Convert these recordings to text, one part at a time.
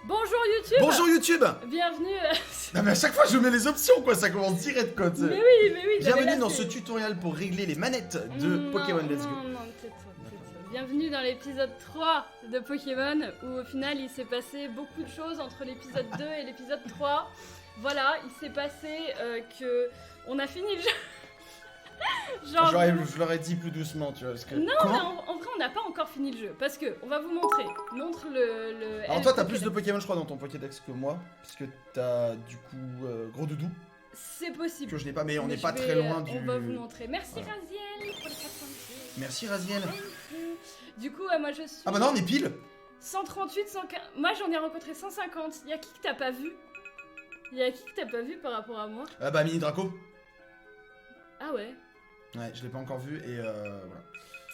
Bonjour YouTube. Bonjour YouTube. Bienvenue. Non mais à chaque fois je mets les options quoi, ça commence direct quoi. Mais oui. Bienvenue dans ce tutoriel pour régler les manettes de Pokémon Let's Go. Non, tais-toi. Bienvenue dans l'épisode 3 de Pokémon où au final il s'est passé beaucoup de choses entre l'épisode 2 et l'épisode 3. Voilà, il s'est passé que on a fini le jeu. Genre, Je l'aurais dit plus doucement, tu vois. Parce que... Non, mais en vrai, on n'a pas encore fini le jeu. Parce que, on va vous montrer. Montre le. Alors, toi, t'as plus de Pokémon, je crois, dans ton Pokédex que moi. Puisque t'as du coup Gros Doudou. C'est possible. Que je n'ai pas, mais on n'est je pas vais- très loin du. On va vous montrer. Merci Voilà. Raziel pour les 400 pieds. Merci Raziel. Du coup, moi je suis. Ah bah non, on est pile. 138, 115. Moi j'en ai rencontré 150. Y'a qui que t'as pas vu? Y'a qui que t'as pas vu par rapport à moi? Bah Mini Draco. Ah ouais. Ouais, je l'ai pas encore vu et voilà.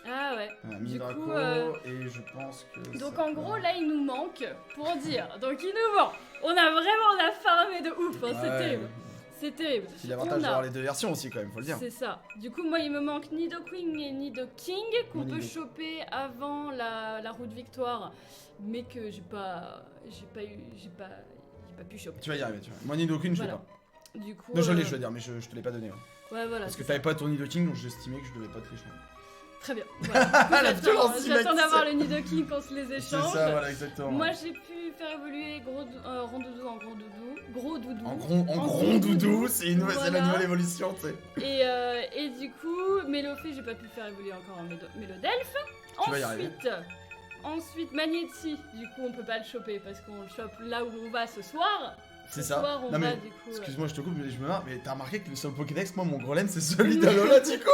Ah ouais. Voilà, Mini Du Draco coup, et je pense que. Donc ça en peut- gros là il nous manque pour dire. Donc il nous manque. On a vraiment farmé de ouf. Hein, c'est Ouais. terrible. C'est terrible. C'est l'avantage On a- d'avoir les deux versions aussi quand même, faut le dire. C'est ça. Du coup, moi, il me manque Nidoking et Nidoking qu'on peut Nido. choper avant la route victoire, mais que j'ai pas pu choper. Tu vas y arriver, tu vois. Moi Nidoking, je l'ai Voilà. pas. Du coup, Non, je l'ai, je veux dire, mais je te l'ai pas donné. Ouais. Ouais, voilà. Parce que c'est t'avais pas ton Nidoking, donc j'estimais que je devais pas te l'échanger. ça. Très bien. Voilà. La violence J'attends cinématique. d'avoir le Nidoking qu'on se les C'est échange. ça, voilà, exactement. Moi, j'ai pu faire évoluer Rondoudou en Gros Doudou. En En gros doudou, c'est la Voilà. nouvelle évolution, tu sais. Et du coup, Mélofée, j'ai pas pu le faire évoluer encore en Mélodelphe. Tu vas y arriver. Ensuite, Magnéti, du coup, on peut pas le choper parce qu'on le chope là où on va ce soir. C'est Ce ça. soir, on Non, va mais, du coup. excuse-moi, je te coupe, mais je me marre, mais t'as remarqué que sur le Pokédex, moi, mon Grolem, c'est celui d'Alola, du coup.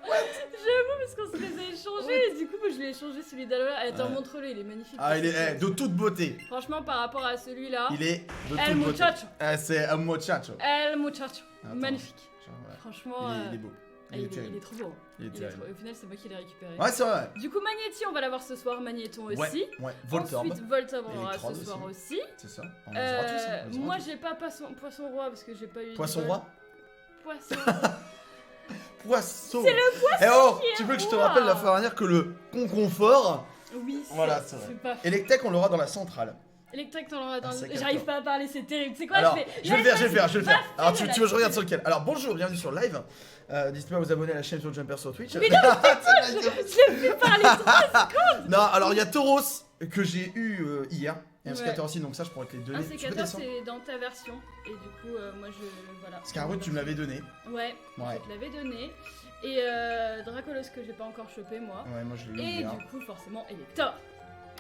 J'avoue, parce qu'on se les a échangés. Et du coup, moi, je l'ai échangé celui d'Alola. Attends, Ouais. montre-le, il est magnifique. Ah, il est de toute beauté. Franchement, par rapport à celui-là, Il est de El toute beauté. Muchacho. Ah, c'est un muchacho. El Muchacho. Attends. Magnifique. Genre, voilà. Franchement, Il est beau. il est trop beau. Il est terrible. Au final, c'est moi qui l'ai récupéré. Ouais, c'est vrai. Du coup, Magnéti, on va l'avoir ce soir. Magnéton aussi. Ouais, Voltorb. Ensuite, Voltorb, on l'aura Électrode ce soir aussi. C'est ça. On les aura tous. hein, on les aura Moi, tous. j'ai pas poisson roi parce que j'ai pas eu. de Poisson bol. roi. Poisson. Poisson. C'est le poisson. Eh oh, tu veux que je te roi. rappelle la fois dernière que le conconfort. Oui, Voilà, c'est vrai. c'est pas. Electek, on l'aura dans la centrale. Electric, t'en auras dans. Ah, c'est J'arrive capteur. pas à parler, c'est terrible. C'est quoi Alors, je je vais le faire, je vais le faire, je vais le faire. Va, Alors, tu fais-le, veux que je là. regarde sur lequel? Alors, bonjour, bienvenue sur live. N'hésitez pas à vous abonner à la chaîne sur Jumper sur Twitch. Mais non, Je l'ai fait parler trop. Non, alors il y a Tauros que j'ai eu hier. Et un Ouais. Scatter aussi, donc ça, je pourrais te les donner. Un Tu peux sécateur, descendre. c'est dans ta version. Et du coup, moi je. Voilà. Scarwood, tu me l'avais donné. Ouais, Ouais. je te l'avais donné. Et Dracolos que j'ai pas encore chopé moi. Ouais, moi je l'ai eu Et hier. du coup, forcément, Elector.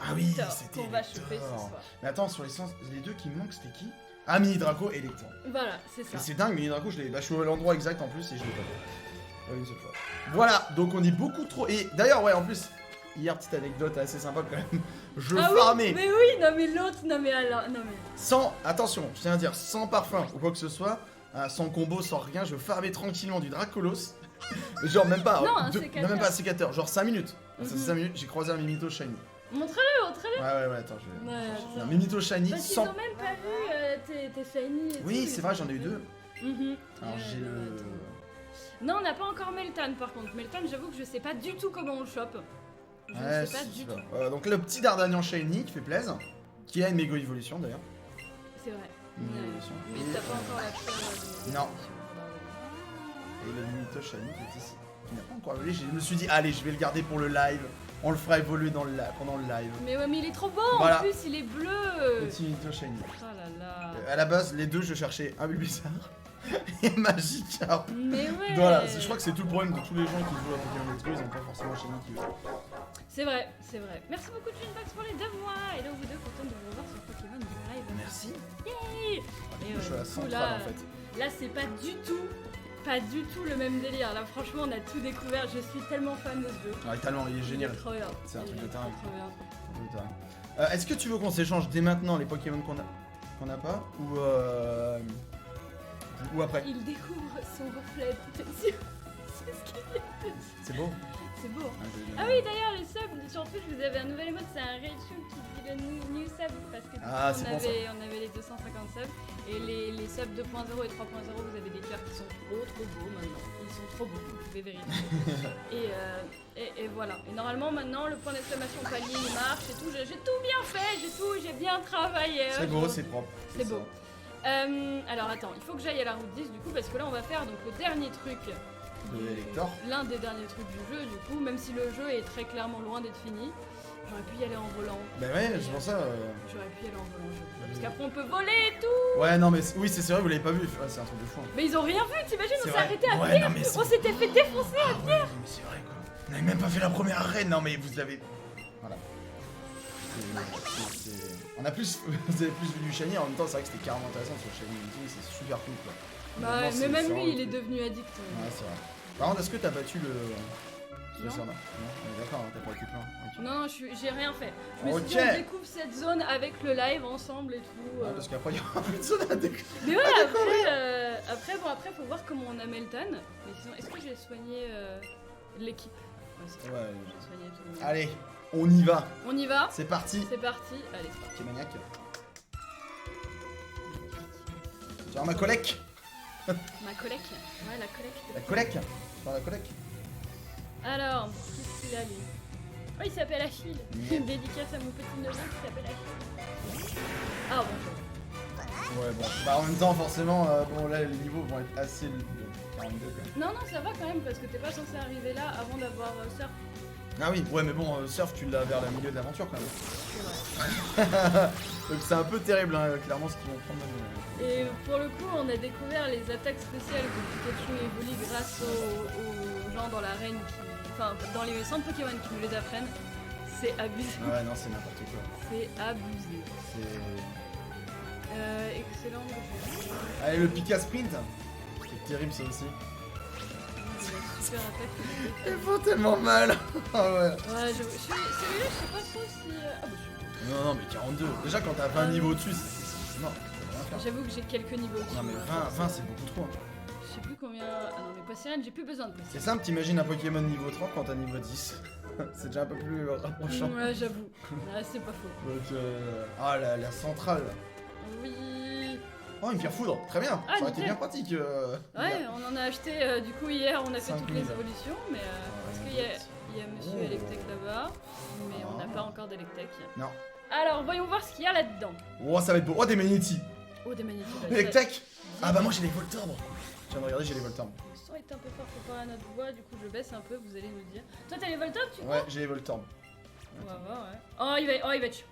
Ah oui, Elector, c'était qu'on va choper ce Elector. soir. Mais attends, sur les deux qui me manquent, c'était qui? Ah, Mini Draco et Elector. Voilà, c'est Mais ça. c'est dingue, Mini Draco, je l'ai. Là, je suis à l'endroit exact en plus et je l'ai pas fait. Pas une seule fois. Voilà, donc on est beaucoup trop. Et d'ailleurs, ouais, en plus, hier, petite anecdote assez sympa quand même. Je Ah farmais oui, mais oui, non mais l'autre, non mais alors, non mais. sans. Attention, je tiens à dire, sans parfum ou quoi que ce soit, sans combo, sans rien, je farmais tranquillement du Dracolos. Genre, même pas. Non, un non, sécateur. même pas un sécateur, genre 5 minutes. Ça, c'est Mhm. 5 minutes, j'ai croisé un Mimito Shiny. Montre-le, montre-le. Ouais, attends, je vais. Ouais, Un attends. Mimito Shiny Parce qu'ils sans. ont même pas vu tes shiny et Oui, tout, c'est ils vrai, ont j'en ai eu pas deux. vu. Mhm. Alors, Ouais, j'ai non, le. attends. Non, on n'a pas encore Meltan par contre. Meltan, j'avoue que je sais pas du tout comment on le chope. Je Ouais, ne sais pas si, du tu tout. vois. Donc, le petit Dardanian Shiny qui fait plaisir. Qui a une méga évolution d'ailleurs. C'est vrai. Une Ouais. évolution. Mais Et, t'as pas encore la fleur. Non. Et le Mimito Shiny qui est ici. Qui n'a pas encore évolué. Je me suis dit, allez, je vais le garder pour le live. On le fera évoluer pendant le live. Mais ouais, mais il est trop beau Voilà. en plus, il est bleu. Petit Mimito Shiny. Oh là là. À la base, les deux, je cherchais un Bulbasaur et Magikarp. Mais ouais. Voilà, je crois que c'est tout le problème de tous les gens qui jouent à Pokémon Let's Go, ils ont pas forcément Shiny qui veut. C'est vrai, c'est vrai. Merci beaucoup Junebox pour les 2 mois. Et là, vous deux, content de vous revoir sur Pokémon Live. Merci. Yay. Et Je suis à la du coup, centrale là, en fait. là, c'est pas du tout le même délire. Là, franchement, on a tout découvert. Je suis tellement fan de ce jeu. Ouais, tellement, il est génial. Il est trop bien. C'est un Il truc est de dingue. trop bien. Est-ce que tu veux qu'on s'échange dès maintenant les Pokémon qu'on a pas ou après? Il découvre son reflet dans tes yeux. C'est ce qu'il dit. C'est beau. c'est beau. Ah, Ah oui, d'ailleurs, les subs, sur Twitch, vous avez un nouvel emote, c'est un Rachel qui dit le new sub. Parce que du coup, Ah, c'est bon, ça. on avait les 250 subs. Et les subs 2.0 et 3.0, vous avez des cœurs qui sont trop beaux maintenant. Ils sont trop beaux, vous pouvez vérifier. et voilà. Et normalement, maintenant, le point d'exclamation palier, il marche et tout. J'ai tout bien fait, j'ai bien travaillé. C'est beau, c'est propre. C'est beau. Alors attends, il faut que j'aille à la route 10 du coup, parce que là, on va faire donc le dernier truc. De Elector. L'un des derniers trucs du jeu, du coup, même si le jeu est très clairement loin d'être fini. J'aurais pu y aller en volant. Bah ouais, c'est pour ça. J'aurais pu y aller en volant, parce qu'après on peut voler et tout. Ouais, non, mais oui, c'est vrai, vous l'avez pas vu. Ouais, c'est un truc de fou. Mais ils ont rien vu, t'imagines, on s'est vrai. arrêté à Ouais, terre. non, mais On s'était fait défoncer à Ah ouais, mais c'est vrai quoi. On n'avait même pas fait la première arène. Non, mais vous avez. Voilà. On a plus. Vous avez plus vu du Shiny, en même temps, c'est vrai que c'était carrément intéressant sur Shiny Meeting, c'est super cool quoi. Bah, Vraiment, mais c'est même vraiment lui, il est le truc. devenu addict. Ouais, c'est vrai. Par contre, est-ce que t'as battu le. Non. Non, on est d'accord, hein, t'as pas été plein. Ok. Non, j'ai rien fait. Je me suis dit, Ok. on découvre cette zone avec le live ensemble et tout. Ouais, parce qu'après, il y aura plus de zone à découvrir. Mais ouais, après, faut voir comment on a Melton. Mais sinon, est-ce que j'ai soigné l'équipe? Ouais, c'est Ouais. j'ai soigné tout le monde. Allez, on y va. On y va. C'est parti. C'est parti. Allez, c'est parti. Ok, maniaque. Tu vois ma collègue. Ma collègue. Ouais, la collègue. La collègue. Tu vois la collègue. Alors, qu'est-ce qu'il a lui? Oh, il s'appelle Achille. Yeah. Dédicace à mon petit neveu qui s'appelle Achille. Ah, bonjour. Ouais, bon. Bah, en même temps, forcément, bon, là, les niveaux vont être assez. 42 quoi. Non, ça va quand même parce que t'es pas censé arriver là avant d'avoir surf. Ah oui, ouais, mais bon, surf, tu l'as vers le milieu de l'aventure quand même. C'est vrai. Donc c'est un peu terrible, hein, clairement, ce qu'ils vont prendre. Et pour le coup, on a découvert les attaques spéciales que Pikachu évolue grâce aux gens dans l'arène enfin, dans les centres Pokémon qui nous les apprennent. C'est abusé. Ouais, non, c'est n'importe quoi. C'est abusé. C'est. Excellent. Allez, le Pika Sprint. C'est terrible, ça aussi. Super attaque. Ils font tellement mal. Ah ouais. Ouais, celui-là, je sais pas trop si. Ah, bah, Non, non, mais 42. Déjà, quand t'as 20 niveaux dessus, c'est mort. Ça va rien faire. j'avoue que j'ai quelques niveaux dessus. Non, mais 20 c'est beaucoup trop. Hein. Je sais plus combien. Ah non, mais pas sirène, j'ai plus besoin de plus. C'est simple, t'imagines un Pokémon niveau 30 quand t'as niveau 10. C'est déjà un peu plus rapprochant. Ouais, j'avoue. Ouais, c'est pas faux. Donc, ah, la centrale. Oui. Oh, une pierre foudre. Très bien. Ah, Ça aurait été nickel. bien pratique. Ouais, on en a acheté du coup hier, on a fait toutes 5000. les évolutions, mais parce qu'il y a monsieur Oh. Electek là-bas, mais on n'a Ah. pas encore d'Electek. Non. Alors, voyons voir ce qu'il y a là-dedans. Oh, ça va être beau. Oh, des Magnétis. Oh, des magnifiques. Electek. Ah, bah, moi, j'ai les Voltorbes. Je viens de regarder, j'ai les Voltorbes. Le son est un peu fort comparé à notre voix, du coup je baisse un peu, vous allez nous dire. Toi, t'as les Voltorbes, tu crois? Ouais, j'ai les Voltorbes. On va voir, ouais. Oh, il va être chiant.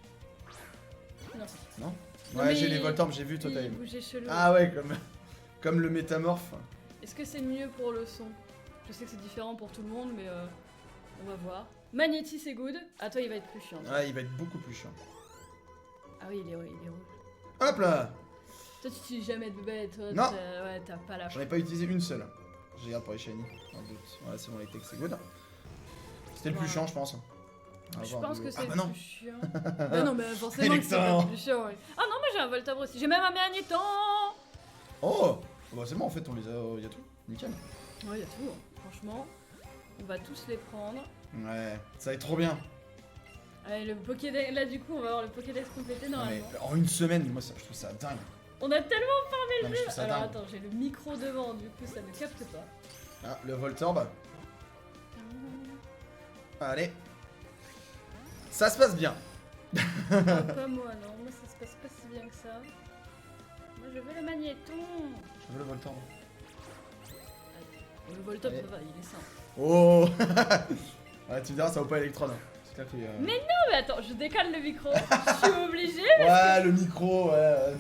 Non. Non. Non, Ouais, mais j'ai les Voltorbes, j'ai vu, toi, t'as Il les. bougeait chelou. Ah, ouais, comme le métamorphe. Est-ce que c'est mieux pour le son? Je sais que c'est différent pour tout le monde, mais on va voir. Magnétis, c'est good. Ah, toi, il va être plus chiant. Ouais, il va être beaucoup plus chiant. Ah oui, il est rouge. Hop là. Toi, tu utilises jamais de bête, toi. Non. Ouais, t'as pas la J'en ai pas utilisé une seule. Je regarde pour les shiny. Un doute. Ouais, c'est bon, les techs, c'est good. C'était le plus Ouais. chiant, je pense. À Je voir pense de- que Ah, c'est bah le non. plus chiant. Bah non, mais forcément que c'est Élector. pas le plus chiant, ouais. Ah non, moi j'ai un Voltorb aussi. J'ai même un Magnéton. Oh. Bah, c'est bon, en fait, on les a. Y a tout. Nickel. Ouais, y a tout, hein. Franchement. On va tous les prendre. Ouais, ça va être trop bien. Allez, le Pokédex, là du coup, on va avoir le Pokédex complété Non, mais normalement. en une semaine, moi, ça, je trouve ça dingue. On a tellement Non, mais je trouve ça Alors dingue. attends, j'ai le micro devant, du coup ça ne capte pas. Ah, le Voltorb. Allez. Ça se passe bien. Pas moi, non. Moi ça se passe pas si bien que ça. Moi je veux le Magnéton. Je veux le Voltorb. Le Voltorb, Allez. ça va, il est simple. Oh. Ouais, tu me diras, ça vaut pas Electron. Hein. C'est clair que. Mais Non mais attends, je décale le micro. Je suis obligée. Ouais, le micro, ouais.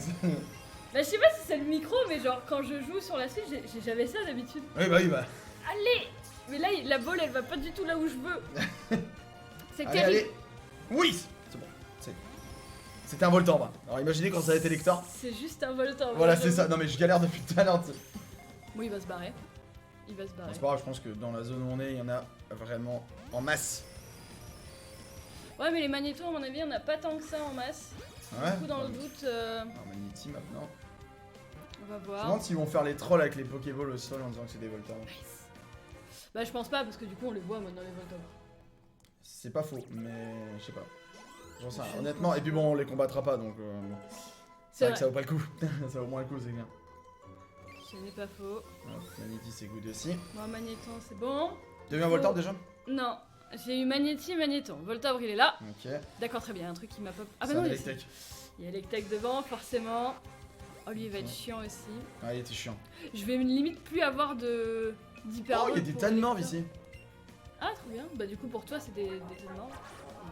Bah je sais pas si c'est le micro, mais genre quand je joue sur la Switch, j'avais ça d'habitude. Oui, bah oui, bah. Allez. Mais là, la balle, elle va pas du tout là où je veux. C'est Allez, terrible. allez. Oui. C'est bon. C'était un Voltorb. Alors imaginez quand ça va être Elector. C'est juste un Voltorb. Voilà, c'est ça. Non, mais je galère depuis tout à l'heure. Bon, il va se barrer. Il va se barrer. C'est pas grave, je pense que dans la zone où on est, il y en a vraiment en masse. Ouais, mais les magnétos, à mon avis, on a pas tant que ça en masse. Ouais. Du coup, dans le doute, Alors, Magnéti maintenant. on va Je me voir. demande s'ils vont faire les trolls avec les Pokéballs au sol en disant que c'est des Voltorbs. Bah, je pense pas, parce que du coup, on les voit maintenant, les Voltobres. C'est pas faux, mais je sais pas. J'en sais rien, honnêtement. Et puis bon, on les combattra pas donc. Bon. C'est vrai que ça vaut pas le coup. Ça vaut moins le coup, c'est clair. Ce n'est pas faux. Hop, Magnéti, c'est good aussi. Moi, Magnéton, c'est bon. T'as eu un Voltorb déjà? Non. J'ai eu Magnéti, Magnéton. Voltorb, il est là. Ok. D'accord, très bien. Un truc qui m'a pas. Ah, C'est bah un non, Electek. il y a Electek devant, forcément. Oh, lui, il va être chiant aussi. Ah, il était chiant. Je vais limite plus avoir d'hyper. Oh, il y a des tas de morts ici. Ah, trop bien. Bah, du coup, pour toi, c'est des tas de morts.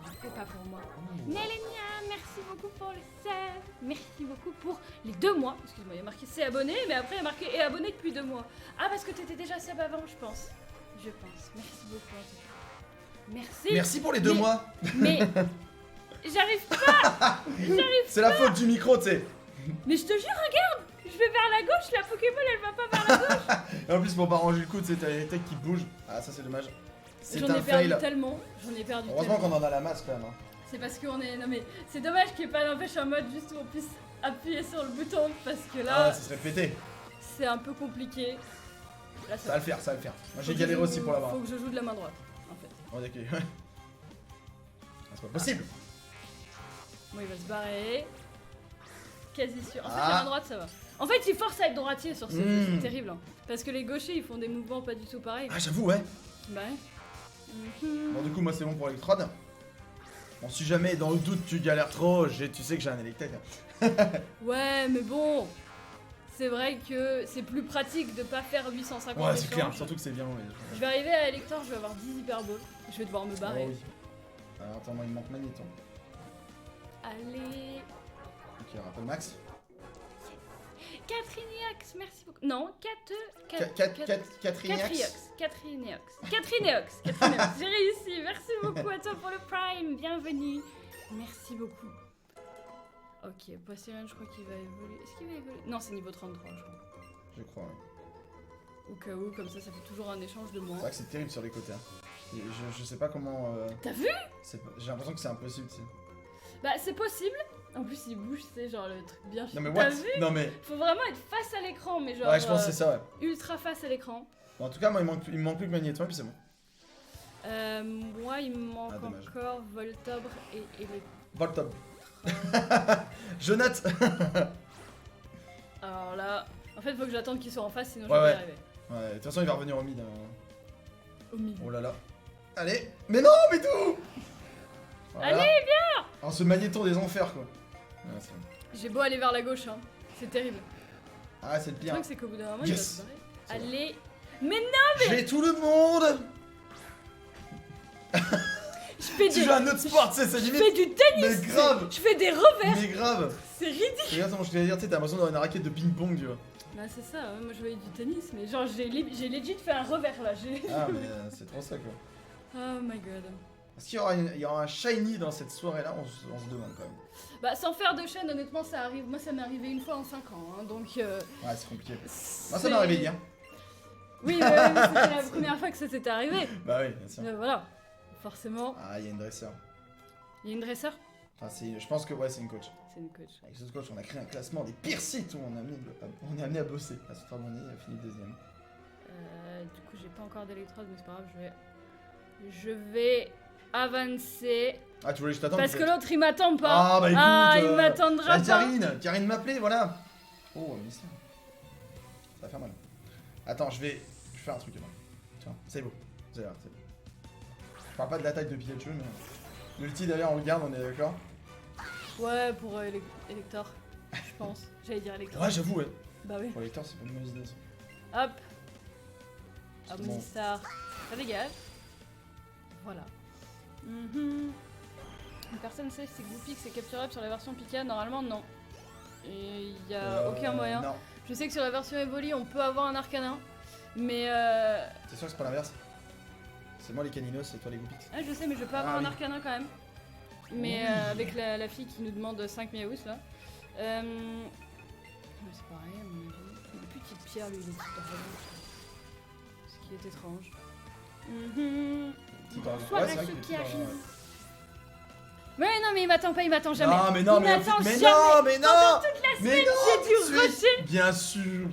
Et du coup, pas pour moi. Nélenia, merci beaucoup pour le save. Merci beaucoup pour les 2 mois. Excuse-moi, il y a marqué c'est abonné, mais après, il y a marqué et abonné depuis 2 mois. Ah, parce que t'étais déjà sub avant, je pense. Je pense. Merci beaucoup, en tout cas. Merci. Merci pour les 2 mois. Mais. J'arrive pas. C'est la faute du micro, tu sais. Mais je te jure, regarde. Je vais vers la gauche, la Pokéball, elle va pas vers la gauche. Et en plus, pour pas ranger le coup, tu sais, t'as les techs qui bougent. Ah, ça, c'est dommage. C'est J'en un ai perdu fail. tellement. J'en ai perdu Heureusement tellement. qu'on en a la masse quand même. Hein. C'est parce qu'on est. Non mais c'est dommage qu'il n'y ait pas d'empêche en mode juste où on puisse appuyer sur le bouton parce que Ah, là ouais, ça serait pété. c'est un peu compliqué. Là, Ça va le faire, ça va le faire. Moi, j'ai faut que galéré je joue- aussi pour l'avoir. Faut que je joue de la main droite en fait. Oh, ok. Ah, c'est pas possible. Bon, il va se barrer. Quasi sûr. En fait, Ah. la main droite ça va. En fait, il force à être droitier sur ce jeu, Mm. c'est terrible. Hein. Parce que les gauchers ils font des mouvements pas du tout pareils. Ah, j'avoue, ouais. Bah ouais. Mhm. Bon, du coup, moi, c'est bon pour Electrode. Bon, si jamais dans le doute tu galères trop, tu sais que j'ai un Electek. Ouais, mais bon. C'est vrai que c'est plus pratique de pas faire 850 Ouais, c'est échanges. clair, surtout que c'est bien. Ouais. Je vais arriver à Elector, je vais avoir 10 Hyper Balls. Je vais devoir me barrer. Oh, oui. Alors, attends, moi, il me manque Magnéton. Allez. Ok, rappel max. Catrineox, merci beaucoup. Non, Catriniax. Catrineox. J'ai réussi. Merci beaucoup à toi pour le Prime. Bienvenue. Merci beaucoup. Ok, Poisson, je crois qu'il va évoluer. Est-ce qu'il va évoluer? Non, c'est niveau 33, je crois. Je crois, ouais. Au cas où, comme ça fait toujours un échange de C'est moins. vrai que c'est terrible sur les côtés. Hein. Et je sais pas comment. T'as vu? J'ai l'impression que c'est impossible, tu sais. Bah, c'est possible. En plus, il bouge, c'est genre le truc bien Non, mais T'as what? vu? Non, mais. Faut vraiment être face à l'écran, mais genre. Ouais, je pense que c'est ça, ouais. Ultra face à l'écran. Bon, en tout cas, moi, il me manque plus que Magnéton, et puis c'est bon. Moi, il me manque dommage. encore Voltobre et les. Voltob. Je note. Alors là, en fait, faut que j'attende qu'il soit en face, sinon Ouais, je vais ouais. y arriver. Ouais, de toute façon, il va revenir au mid. Au milieu. Oh là là. Allez. Mais non, mais tout. Voilà. Allez, viens. Alors, ce Magnéton des enfers, quoi. Ouais, c'est bon. J'ai beau aller vers la gauche, hein. C'est terrible. Ah, c'est le Le pire. truc, c'est qu'au bout d'un moment, Yes. il va se barrer. Ça va. Allez. Mais non, J'ai tout le monde. je fais Tu des. joues à un autre sport, tu sais, c'est Je limite. fais du tennis. Mais grave. Je fais des revers. Mais grave. C'est ridicule. Regarde, je t'allais dire, tu sais, t'as l'impression d'avoir une raquette de ping-pong, tu vois. Bah, c'est ça, ouais, moi je voyais du tennis, mais genre, j'ai legit fait un revers là. Ah, mais c'est trop ça, quoi. Oh my god. Est-ce qu'il y aura un shiny dans cette soirée-là? On se demande quand même. Bah, sans faire de chaîne, honnêtement, ça arrive. Moi, ça m'est arrivé une fois en 5 ans, hein, donc. Ouais, c'est compliqué. Moi, ça m'est arrivé hier. Oui, mais c'était la première fois que ça s'était arrivé. Bah oui, bien sûr. Voilà, forcément. Ah, il y a une dresseur. Il y a une dresseur? Enfin, je pense que ouais, c'est une coach. C'est une coach. Avec ce coach, on a créé un classement des pires sites où on est amené à bosser. À ce moment il a fini deuxième. Du coup, j'ai pas encore d'électrode, mais c'est pas grave, je vais avancer. Ah, tu voulais que je t'attende? Parce que l'autre, il m'attend pas. Ah, bah écoute. Ah, il m'attendra pas. Karine m'appelait, voilà. Oh, un mystère. Ça va faire mal. Attends, je vais faire un truc avant. Tiens, c'est beau. Vous allez voir, c'est beau. Je parle pas de l'attaque de Pikachu, mais. L'ulti d'ailleurs, on le garde, on est d'accord? Ouais, pour Elector, je pense. J'allais dire Elector. Ouais, j'avoue, ouais. Bah oui. Pour Lector, c'est pas une mauvaise idée. Hop. Ça. Hop, Star. Ça dégage. Voilà. Une personne sait si c'est Goopy que c'est capturable sur la version Pika. Normalement, non. Et il y a aucun moyen. Non. Je sais que sur la version Evoli, on peut avoir un Arcanin. Mais T'es sûr que c'est pas l'inverse? C'est moi les Caninos, c'est toi les Goopix. ah, je sais, mais je peux avoir Ah, un oui. Arcanin quand même. Mais Oui. avec la fille qui nous demande 5 Miaous là. Ouais, c'est pareil, à mon avis. Une petite pierre, lui, il est tout à fait. Ce qui est étrange. Petit par- Bonsoir ouais, c'est à vrai ceux qu'il est qui petit par- arrivent. ouais. Mais non, mais il m'attend pas, il m'attend jamais. Non, mais non, il mais m'attend mais jamais. non, mais non. Pendant toute la Mais semaine, non, j'ai dû tout de suite. rusher. Bien sûr.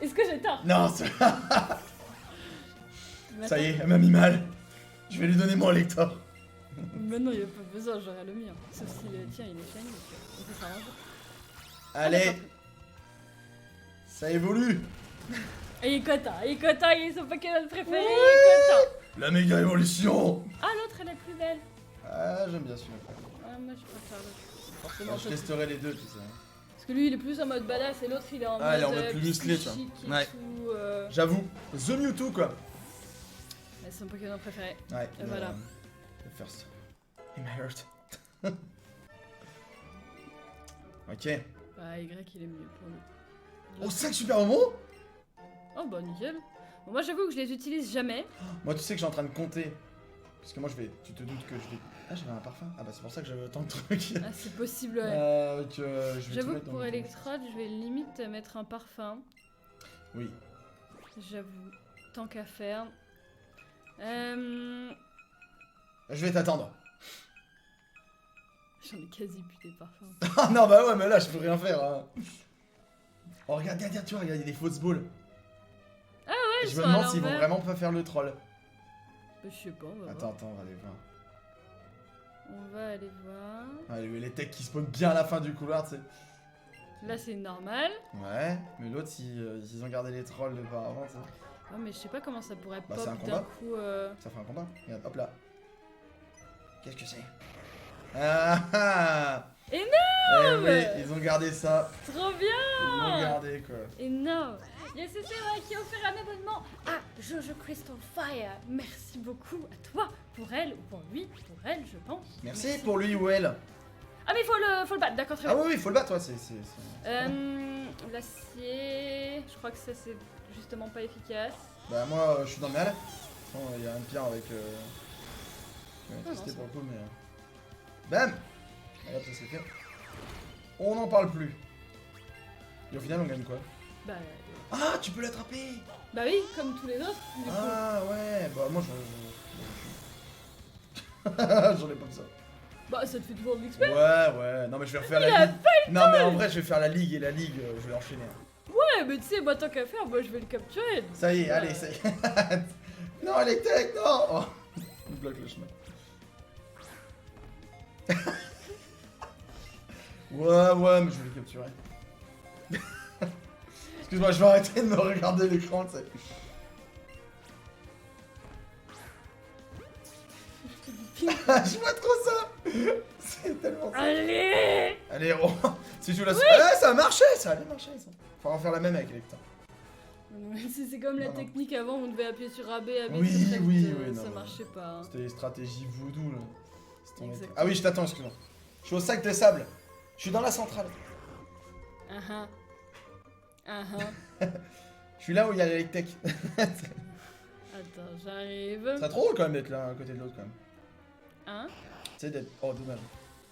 Est-ce que j'ai tort? Non, c'est. Mais Ça y est, elle m'a mis mal. Je vais lui donner mon Elector. Mais non, il a pas besoin, j'aurai le mien. Sauf si le tien il est shiny, on peut s'arranger. Allez, ça évolue. Et Ikota, Ikota, il est son Pokémon préféré, Ikota. La méga évolution. Ah, l'autre elle est plus belle. Ah, j'aime bien celui-là. Ah, moi je préfère l'autre. Forcément, Moi, je testerai les deux, tu sais. parce que lui il est plus en mode badass et l'autre il est en Ah, il est en mode mode plus musclé, tu vois. psychique et Ouais. tout, J'avoue, The Mewtwo quoi. c'est son Pokémon préféré. Ouais, Et voilà. Le first. In my heart. Ok. Bah, Y il est mieux pour lui. Oh, 5 super moments. Oh bah nickel. Bon, moi j'avoue que je les utilise jamais. Moi, tu sais que je suis en train de compter. Parce que moi, je vais. Tu te doutes que je vais. Ah, j'avais un parfum. Ah, bah, c'est pour ça que j'avais autant de trucs. Ah, c'est possible, ouais. Je vais tout J'avoue que mettre dans pour mon- Electrode, je vais limite mettre un parfum. Oui. J'avoue, tant qu'à faire. Je vais t'attendre. J'en ai quasi plus des parfums. Ah non, bah ouais, mais là, je peux rien faire. Hein. Oh, regarde, regarde, tu vois, regarde, il y a des fausses balles. Ah ouais, Je ils me sont à demande s'ils vont l'envers. vraiment pas faire le troll. Je sais pas, on va Attends, voir. attends, on va aller voir. On va aller voir. Ah, les techs qui spawnent bien à la fin du couloir, tu sais. Là, c'est normal. Ouais, mais l'autre, ils ont gardé les trolls de par avant, tu sais. Ouais, mais je sais pas comment ça pourrait Bah, c'est un pop combat. d'un coup. Ça fait un combat. Regarde, hop là. Qu'est-ce que c'est? Ah ah! Énorme! Eh oui, ils ont gardé ça. Trop Ils bien! l'ont gardé, quoi. Énorme! Yes, c'est vrai qui a offert un abonnement à Jojo Crystal Fire. Merci beaucoup à toi, pour elle ou pour lui, pour elle, je pense. Merci pour lui ou elle. Ah, mais faut le battre, d'accord, très Ah bien. oui, oui, faut le battre, toi, c'est... L'acier, je crois que ça c'est justement pas efficace. Bah, moi, je suis dans le mal. Bon, il y a un pire avec... Je vais non, tester c'est pour le coup, mais... Bam! Allez, hop, ça c'est fait. On n'en parle plus. Et au final, on gagne quoi? Bah, Ah, tu peux l'attraper! bah oui, comme tous les autres, du coup. Ah, ouais, bah moi, j'en ai pas besoin. Bah, ça te fait toujours de l'XP. Ouais, non mais je vais refaire Il la a ligue. Non mais en vrai je vais faire la ligue et la ligue, je vais enchaîner. Ouais, mais tu sais, moi tant qu'à faire, moi je vais le capturer. Ça y est, Ouais. allez, ça y est. Non, les techs, non oh. Il bloque le chemin. Ouais, mais je vais le capturer. Excuse-moi, je vais arrêter de me regarder l'écran, tu sais. Je vois trop ça. C'est tellement ça. Allez! Allez, oh. Si tu la... Ouais, ça a marché, ça allait marcher, ça. Faut en faire la même avec Electa. C'est comme la Non, non. technique avant, on devait appuyer sur AB, AB, Oui, subtract, oui, ça non, marchait pas. Hein. C'était les stratégies voodoo, là. C'était en mode- Exactement. Ah oui, je t'attends, excuse-moi. Je suis au sac de sable. Je suis dans la centrale. Ah ah. Je suis là où il y a l'Electech. Attends, j'arrive. C'est trop drôle quand même d'être l'un à côté de l'autre, quand même. Hein? Tu sais, d'être... Oh, dommage.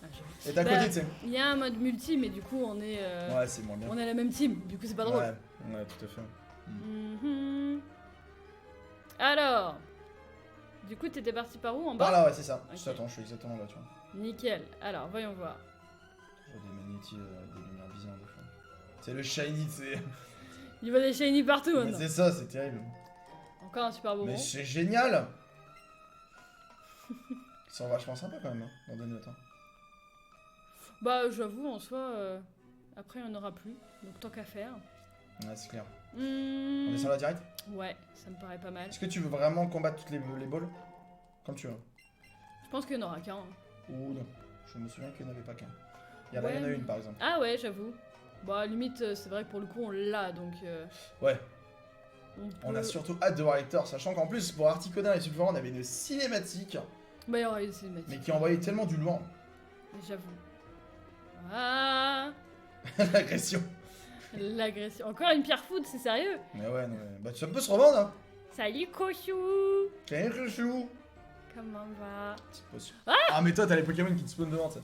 Ah, Et t'es à Bah, côté, tu sais. il y a un mode multi, mais du coup, on est. Ouais, c'est moins bien. On est la même team, du coup, c'est pas drôle. Ouais, tout à fait. Mhm. Alors. Du coup, t'étais parti par où? En bas? Par là, ouais, c'est ça. Ok. Je t'attends, je suis exactement là, tu vois. Nickel. Alors, voyons voir. J'ai des magnétis, des lumières bizarres, des fois. C'est le shiny, c'est... Il y a des shiny partout Mais maintenant. c'est ça, c'est terrible. Encore un super bonbon. Mais c'est génial. Ils sont vachement sympas quand même, hein, dans des notes. Hein. Bah, j'avoue, en soi, après, il n'y en aura plus. Donc, tant qu'à faire. Ouais, c'est clair. On Hmm, descend là direct. Ouais, ça me paraît pas mal. Est-ce que tu veux vraiment combattre toutes les balles? Comme tu veux. Je pense qu'il n'y en aura qu'un. Hein. Ou non. Je me souviens qu'il n'y en avait pas qu'un. Il y en Ouais, a une par exemple. Ah ouais, j'avoue. Bah, limite, c'est vrai que pour le coup, on l'a, donc... Ouais. on On a peut- surtout hâte de voir Hector, sachant qu'en plus pour Articodin et Subform on avait une cinématique, Bah, il y aura une cinématique. mais qui envoyait tellement du lourd. J'avoue. Ah, L'agression. l'agression. Encore une pierre foudre, c'est sérieux? Mais ouais, non, ouais. Bah ça peut se revendre hein. Salut, Kochou! Quel chou. Comment va? C'est possible. Ah mais toi t'as les Pokémon qui te spawnent devant, ça.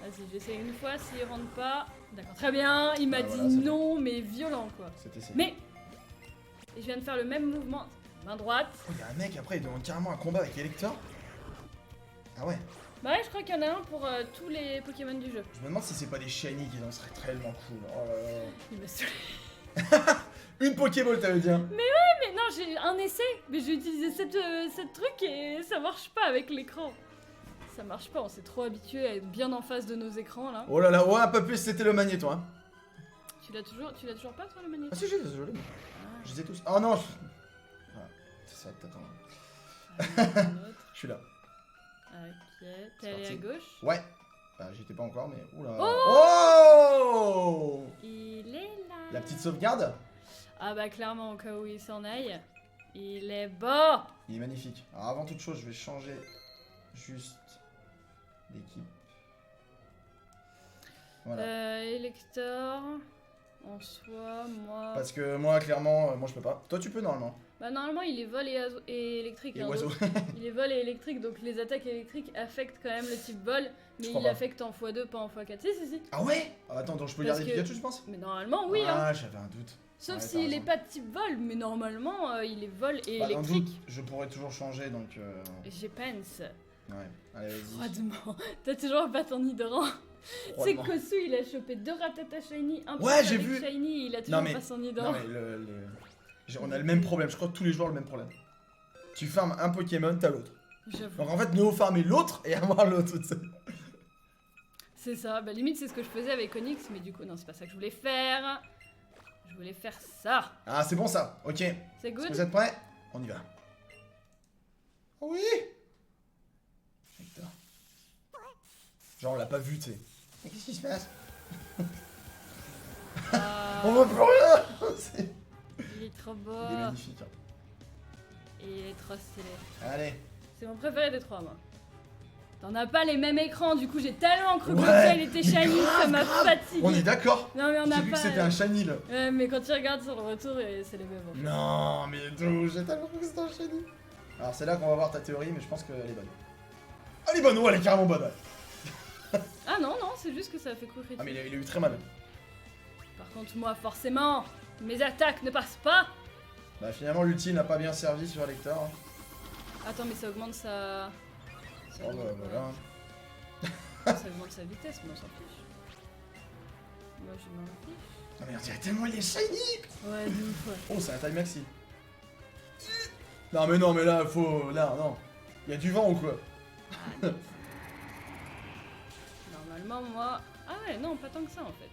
Vas-y, j'essaie une fois, s'il rentre pas... D'accord, très bien, il m'a Ah, dit voilà, c'est non, mais violent, quoi. C'était ça. Mais... Et je viens de faire le même mouvement. Main droite. Oh, y a un mec après il demande carrément un combat avec Elector. Ah ouais. Bah ouais, je crois qu'il y en a un pour tous les Pokémon du jeu. Je me demande si c'est pas des shiny qui en seraient tellement cool. Oh là là. Il m'a saoulé. Une Pokéball, t'avais dit. Hein. Mais non, j'ai un essai, mais j'ai utilisé cette truc et ça marche pas avec l'écran. Ça marche pas, on s'est trop habitué à être bien en face de nos écrans là. Oh là là, ouais, un peu plus, c'était le magnéto. Hein. Tu l'as toujours pas toi le magnéto? Ah si, je les ai. Je les ai tous. Oh non. Voilà. C'est ça que t'attends. Je suis là. Ok, t'es allé à gauche? Ouais. Bah, j'y étais pas encore, mais. Oula. Oh Oh Il est là. La petite sauvegarde. Ah bah clairement, au cas où il s'en aille. Il est beau. Il est magnifique. Alors avant toute chose, je vais changer juste d'équipe. Voilà. Elector, en soi, moi... Parce que moi, clairement, moi je peux pas. Toi, tu peux normalement. Bah normalement, il est vol et électrique. Et hein, oiseau. donc, il est vol et électrique, donc les attaques électriques affectent quand même le type vol, mais crois il pas. affecte en x2, pas en x4. Si. Ah ouais. Attends, donc je peux Parce garder que- Pikachu, je pense. Mais normalement, oui. Hein. Ah, j'avais un doute. Sauf ouais, t'as s'il est raison. pas de type vol, mais normalement, il est vol et Bah, dans le électrique. doute, je pourrais toujours changer, donc. Je pense. Ouais. Allez, vas-y. Froidement. T'as toujours pas ton hydrant. C'est Froidement. Kosu, il a chopé 2 Ratata Shiny, un Ouais, Pikachu j'ai avec vu. Shiny, il a toujours Non, mais- pas son Non hydrant. mais on a le même problème, je crois que tous les joueurs ont le même problème. Tu farmes un Pokémon, t'as l'autre. J'avoue. Donc en fait, nous farmer l'autre et avoir l'autre. tu sais. C'est ça, bah limite c'est ce que je faisais avec Onyx, mais du coup non c'est pas ça que je voulais faire. Je voulais faire ça. Ah, c'est bon ça, ok. C'est Est-ce que good? vous êtes prêts? On y va. Oui. Putain. Genre on l'a pas vu, tu sais. Mais qu'est-ce qui se passe? On voit plus rien. C'est- Il est trop beau. Il est magnifique. Hein. Et il est trop stylé. Allez. C'est mon préféré des trois moi. T'en as pas les mêmes écrans, du coup j'ai tellement cru que Ouais, ça il était mais shiny, grave, ça m'a grave. fatigué. On est d'accord. Non mais on J'ai a vu pas. que c'était un shiny là. Ouais, mais quand tu regardes sur le retour, c'est les mêmes. En fait. Non, mais d'où j'ai tellement cru que c'était un shiny. Alors c'est là qu'on va voir ta théorie, mais je pense qu'elle est bonne. Elle est bonne, ouais, elle est carrément bonne. Ouais. Ah non, c'est juste que ça a fait coup critique. Ah mais il a eu très mal. Par contre moi forcément, mes attaques ne passent pas. Bah finalement l'ulti n'a pas bien servi sur Lector. Hein. Attends mais ça augmente sa... Oh bah voilà. Ça augmente sa vitesse, mais on s'en fiche. Moi je m'en fiche. Non mais on dirait tellement il est shiny. Ouais, de ouf, ouais. Oh c'est un time maxi. Non mais là faut... Là non. Il y a du vent ou quoi? Ah, nice. Normalement, moi... Ah ouais, non, pas tant que ça, en fait.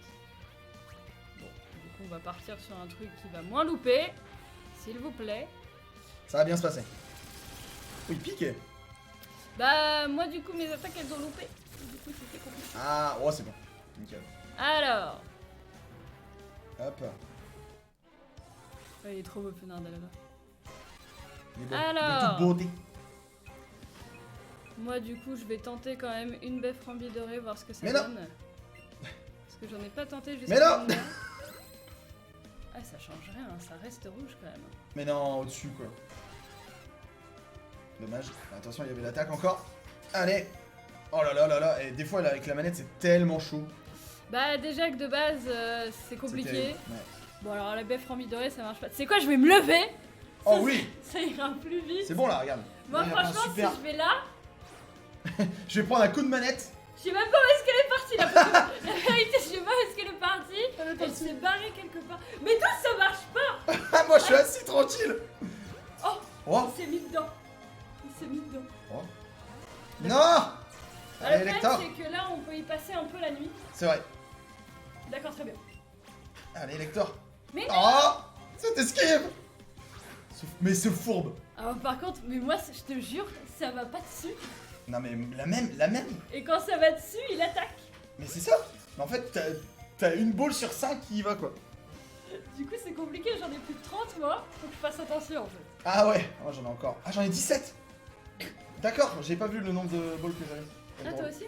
Bon, du coup, on va partir sur un truc qui va moins louper. S'il vous plaît. Ça va bien se passer. Oui, piqué. Bah, moi, du coup, mes attaques, elles ont loupé. Du coup, c'était compliqué. Ah, oh c'est bon. Nickel. Alors... Hop. Ouais, il est trop beau, Penard, là-bas. Il est bon. Alors. De toute beauté. Moi, du coup, je vais tenter quand même une baffe rambie dorée, voir ce que ça Mais non. donne. Parce que j'en ai pas tenté jusqu'à Mais non. maintenant. Ah, ça change rien, ça reste rouge quand même. Mais non, au-dessus quoi. Dommage. Attention, il y avait l'attaque encore. Allez. Oh là là là là. Et des fois, là, avec la manette, c'est tellement chaud. Bah, déjà que de base, c'est C'est compliqué. terrible. Ouais. Bon, alors la baffe rambie dorée, ça marche pas. C'est quoi, je vais me lever. Oh Ça, oui. Ça ira plus vite. C'est bon là, regarde. Moi, Là, il y a un franchement, super- si je vais là, Je vais prendre un coup de manette. je sais même pas où est-ce qu'elle est partie là. Parce que la vérité, je sais pas où est-ce qu'elle est partie. Elle s'est barrée quelque part. Mais toi, ça marche pas. Ah, moi je suis assis tranquille. Oh, Oh. il s'est mis dedans. Il s'est mis dedans. Oh. Non. Ah, Allez, le Lector. problème, c'est que là, on peut y passer un peu la nuit. C'est vrai. D'accord, très bien. Allez, Lector. Mais Oh. Cette esquive. Mais ce fourbe. alors, par contre, mais moi, je te jure, ça va pas dessus. Non mais la même. Et quand ça va dessus, il attaque. Mais c'est ça. Mais en fait, t'as une boule sur 5 qui y va quoi. Du coup, c'est compliqué, j'en ai plus de 30 moi. Faut que je fasse attention en fait. Ah ouais. Oh, j'en ai encore. Ah, j'en ai 17. D'accord, j'ai pas vu le nombre de balles que j'avais. Ah, toi aussi?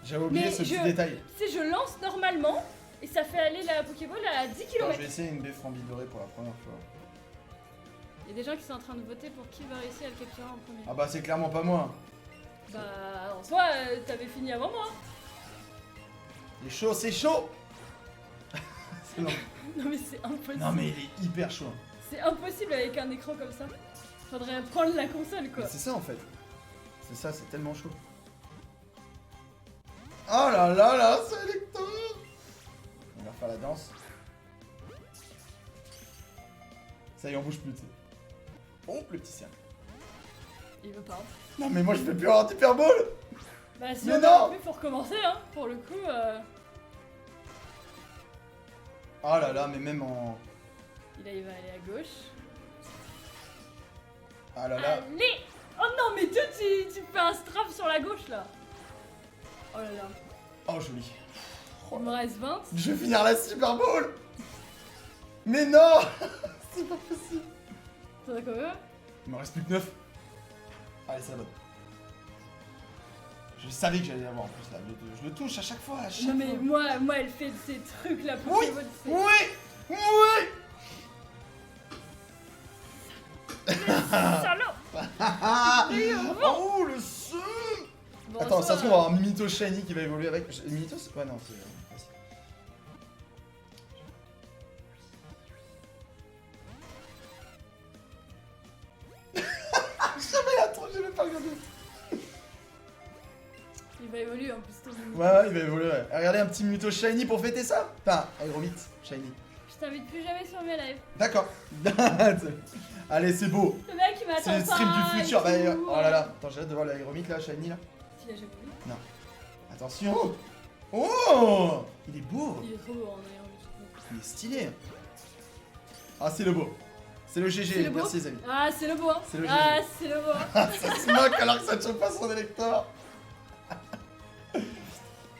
J'avais oublié Mais ce petit je- détail. Tu sais, je lance normalement et ça fait aller la Pokéball à 10 Alors, km. je vais essayer une baie frambi dorée pour la première fois. Il y a des gens qui sont en train de voter pour qui va réussir à le capturer en premier. Ah bah c'est clairement pas moi. Bah, en soi, t'avais fini avant moi. Il est chaud, c'est chaud. C'est long. Non, mais c'est impossible. Non mais il est hyper chaud. C'est impossible avec un écran comme ça. Faudrait prendre la console quoi. Mais c'est ça en fait. C'est ça, c'est tellement chaud. Oh là là là, c'est Lector. On va faire la danse. Ça y est, on bouge plus, tu sais. Oh, le petit cercle. Il veut pas. Non, mais moi, je peux plus avoir d'hyper ball. Bah si Mais on non. a plus, faut recommencer, hein. Pour le coup, Oh là là, mais même en... il va aller à gauche. Ah là là. Allez. Oh non, mais toi, tu fais un strap sur la gauche, là. Oh là là. Oh, joli. Il me reste 20. Je vais finir la Super Bowl. Mais non. C'est pas possible. T'en as combien? Il me reste plus que 9. Allez, c'est la bonne. Je savais que j'allais l'avoir en plus là. Je le touche à chaque fois. Non mais moi elle fait ces trucs là pour Oui, c'est... oui. Salaud. Oh, le seum. Bon, Attends, soit, ça se trouve, on va avoir un Mimito Shiny qui va évoluer avec. Mimito, c'est quoi? Non, c'est. Attends, j'ai même pas regardé. il va évoluer en plus ton Mimito. Ouais, il va évoluer. Ouais. Regardez un petit Mimito Shiny pour fêter ça. Enfin, Aeromite Shiny. Je t'invite plus jamais sur mes lives. D'accord. Allez, c'est beau. Le mec il m'attend C'est pas. le stream du futur. et Bah, tout. oh là là. Attends, j'ai hâte de voir l'Aeromite là, Shiny là. Tu l'as jamais vu? Attention. Oh, il est beau. Il est trop beau en ayant vu. Il est stylé. Ah, c'est le beau. C'est le C'est GG. le beau. Merci, les amis. Ah c'est le beau hein. C'est le Ah GG. c'est le beau. Ça se moque alors que ça ne chope pas son électeur.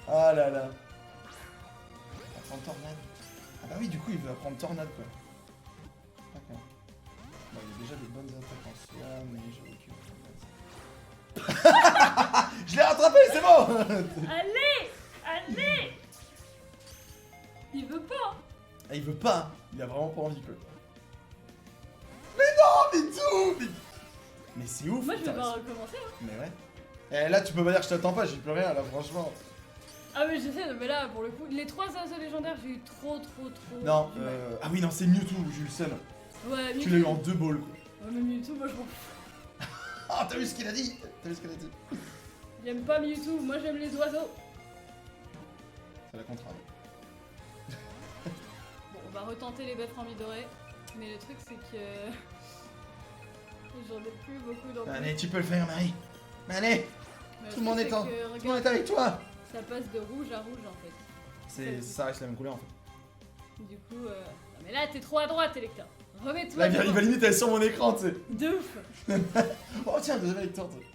Ah là là. Il va prendre tornade. Ah bah oui, du coup, il veut apprendre tornade quoi. D'accord. Bon, il y a déjà des bonnes attaques en soi, mais j'ai aucune. Je l'ai rattrapé, c'est bon. Allez. Il veut pas. Ah, il veut pas. Il a vraiment pas envie quoi. Mais non, mais tout. Mais c'est ouf. Moi je vais putain, pas recommencer hein. Mais ouais. Et là, tu peux pas dire que je t'attends pas, j'ai plus rien là, franchement. Ah mais j'essaie mais là pour le coup les 3 assos légendaires j'ai eu trop Non, du mal. ah oui, non, c'est Mewtwo, j'ai eu le seum. Ouais, Tu l'as eu en 2 balls quoi. Ouais, mais Mewtwo, moi je m'en fous. Ah, t'as vu ce qu'il a dit? T'as vu ce qu'il a dit? J'aime pas Mewtwo, moi j'aime les oiseaux. C'est la contraire. Bon, on va retenter les bêtes en doré. Mais le truc c'est que. J'en ai plus beaucoup dans Allez, tu peux le faire, Marie. Allez, Mais tout le monde est en. que, Tout le monde regarde, est avec toi. ça passe de rouge à rouge en fait. Ça reste la même couleur en fait. Du coup, non, mais là t'es trop à droite, Electa. Remets-toi. Là, il devant. va limite aller sur mon écran, tu sais. De ouf. Oh, tiens, deuxième électeur, tu sais.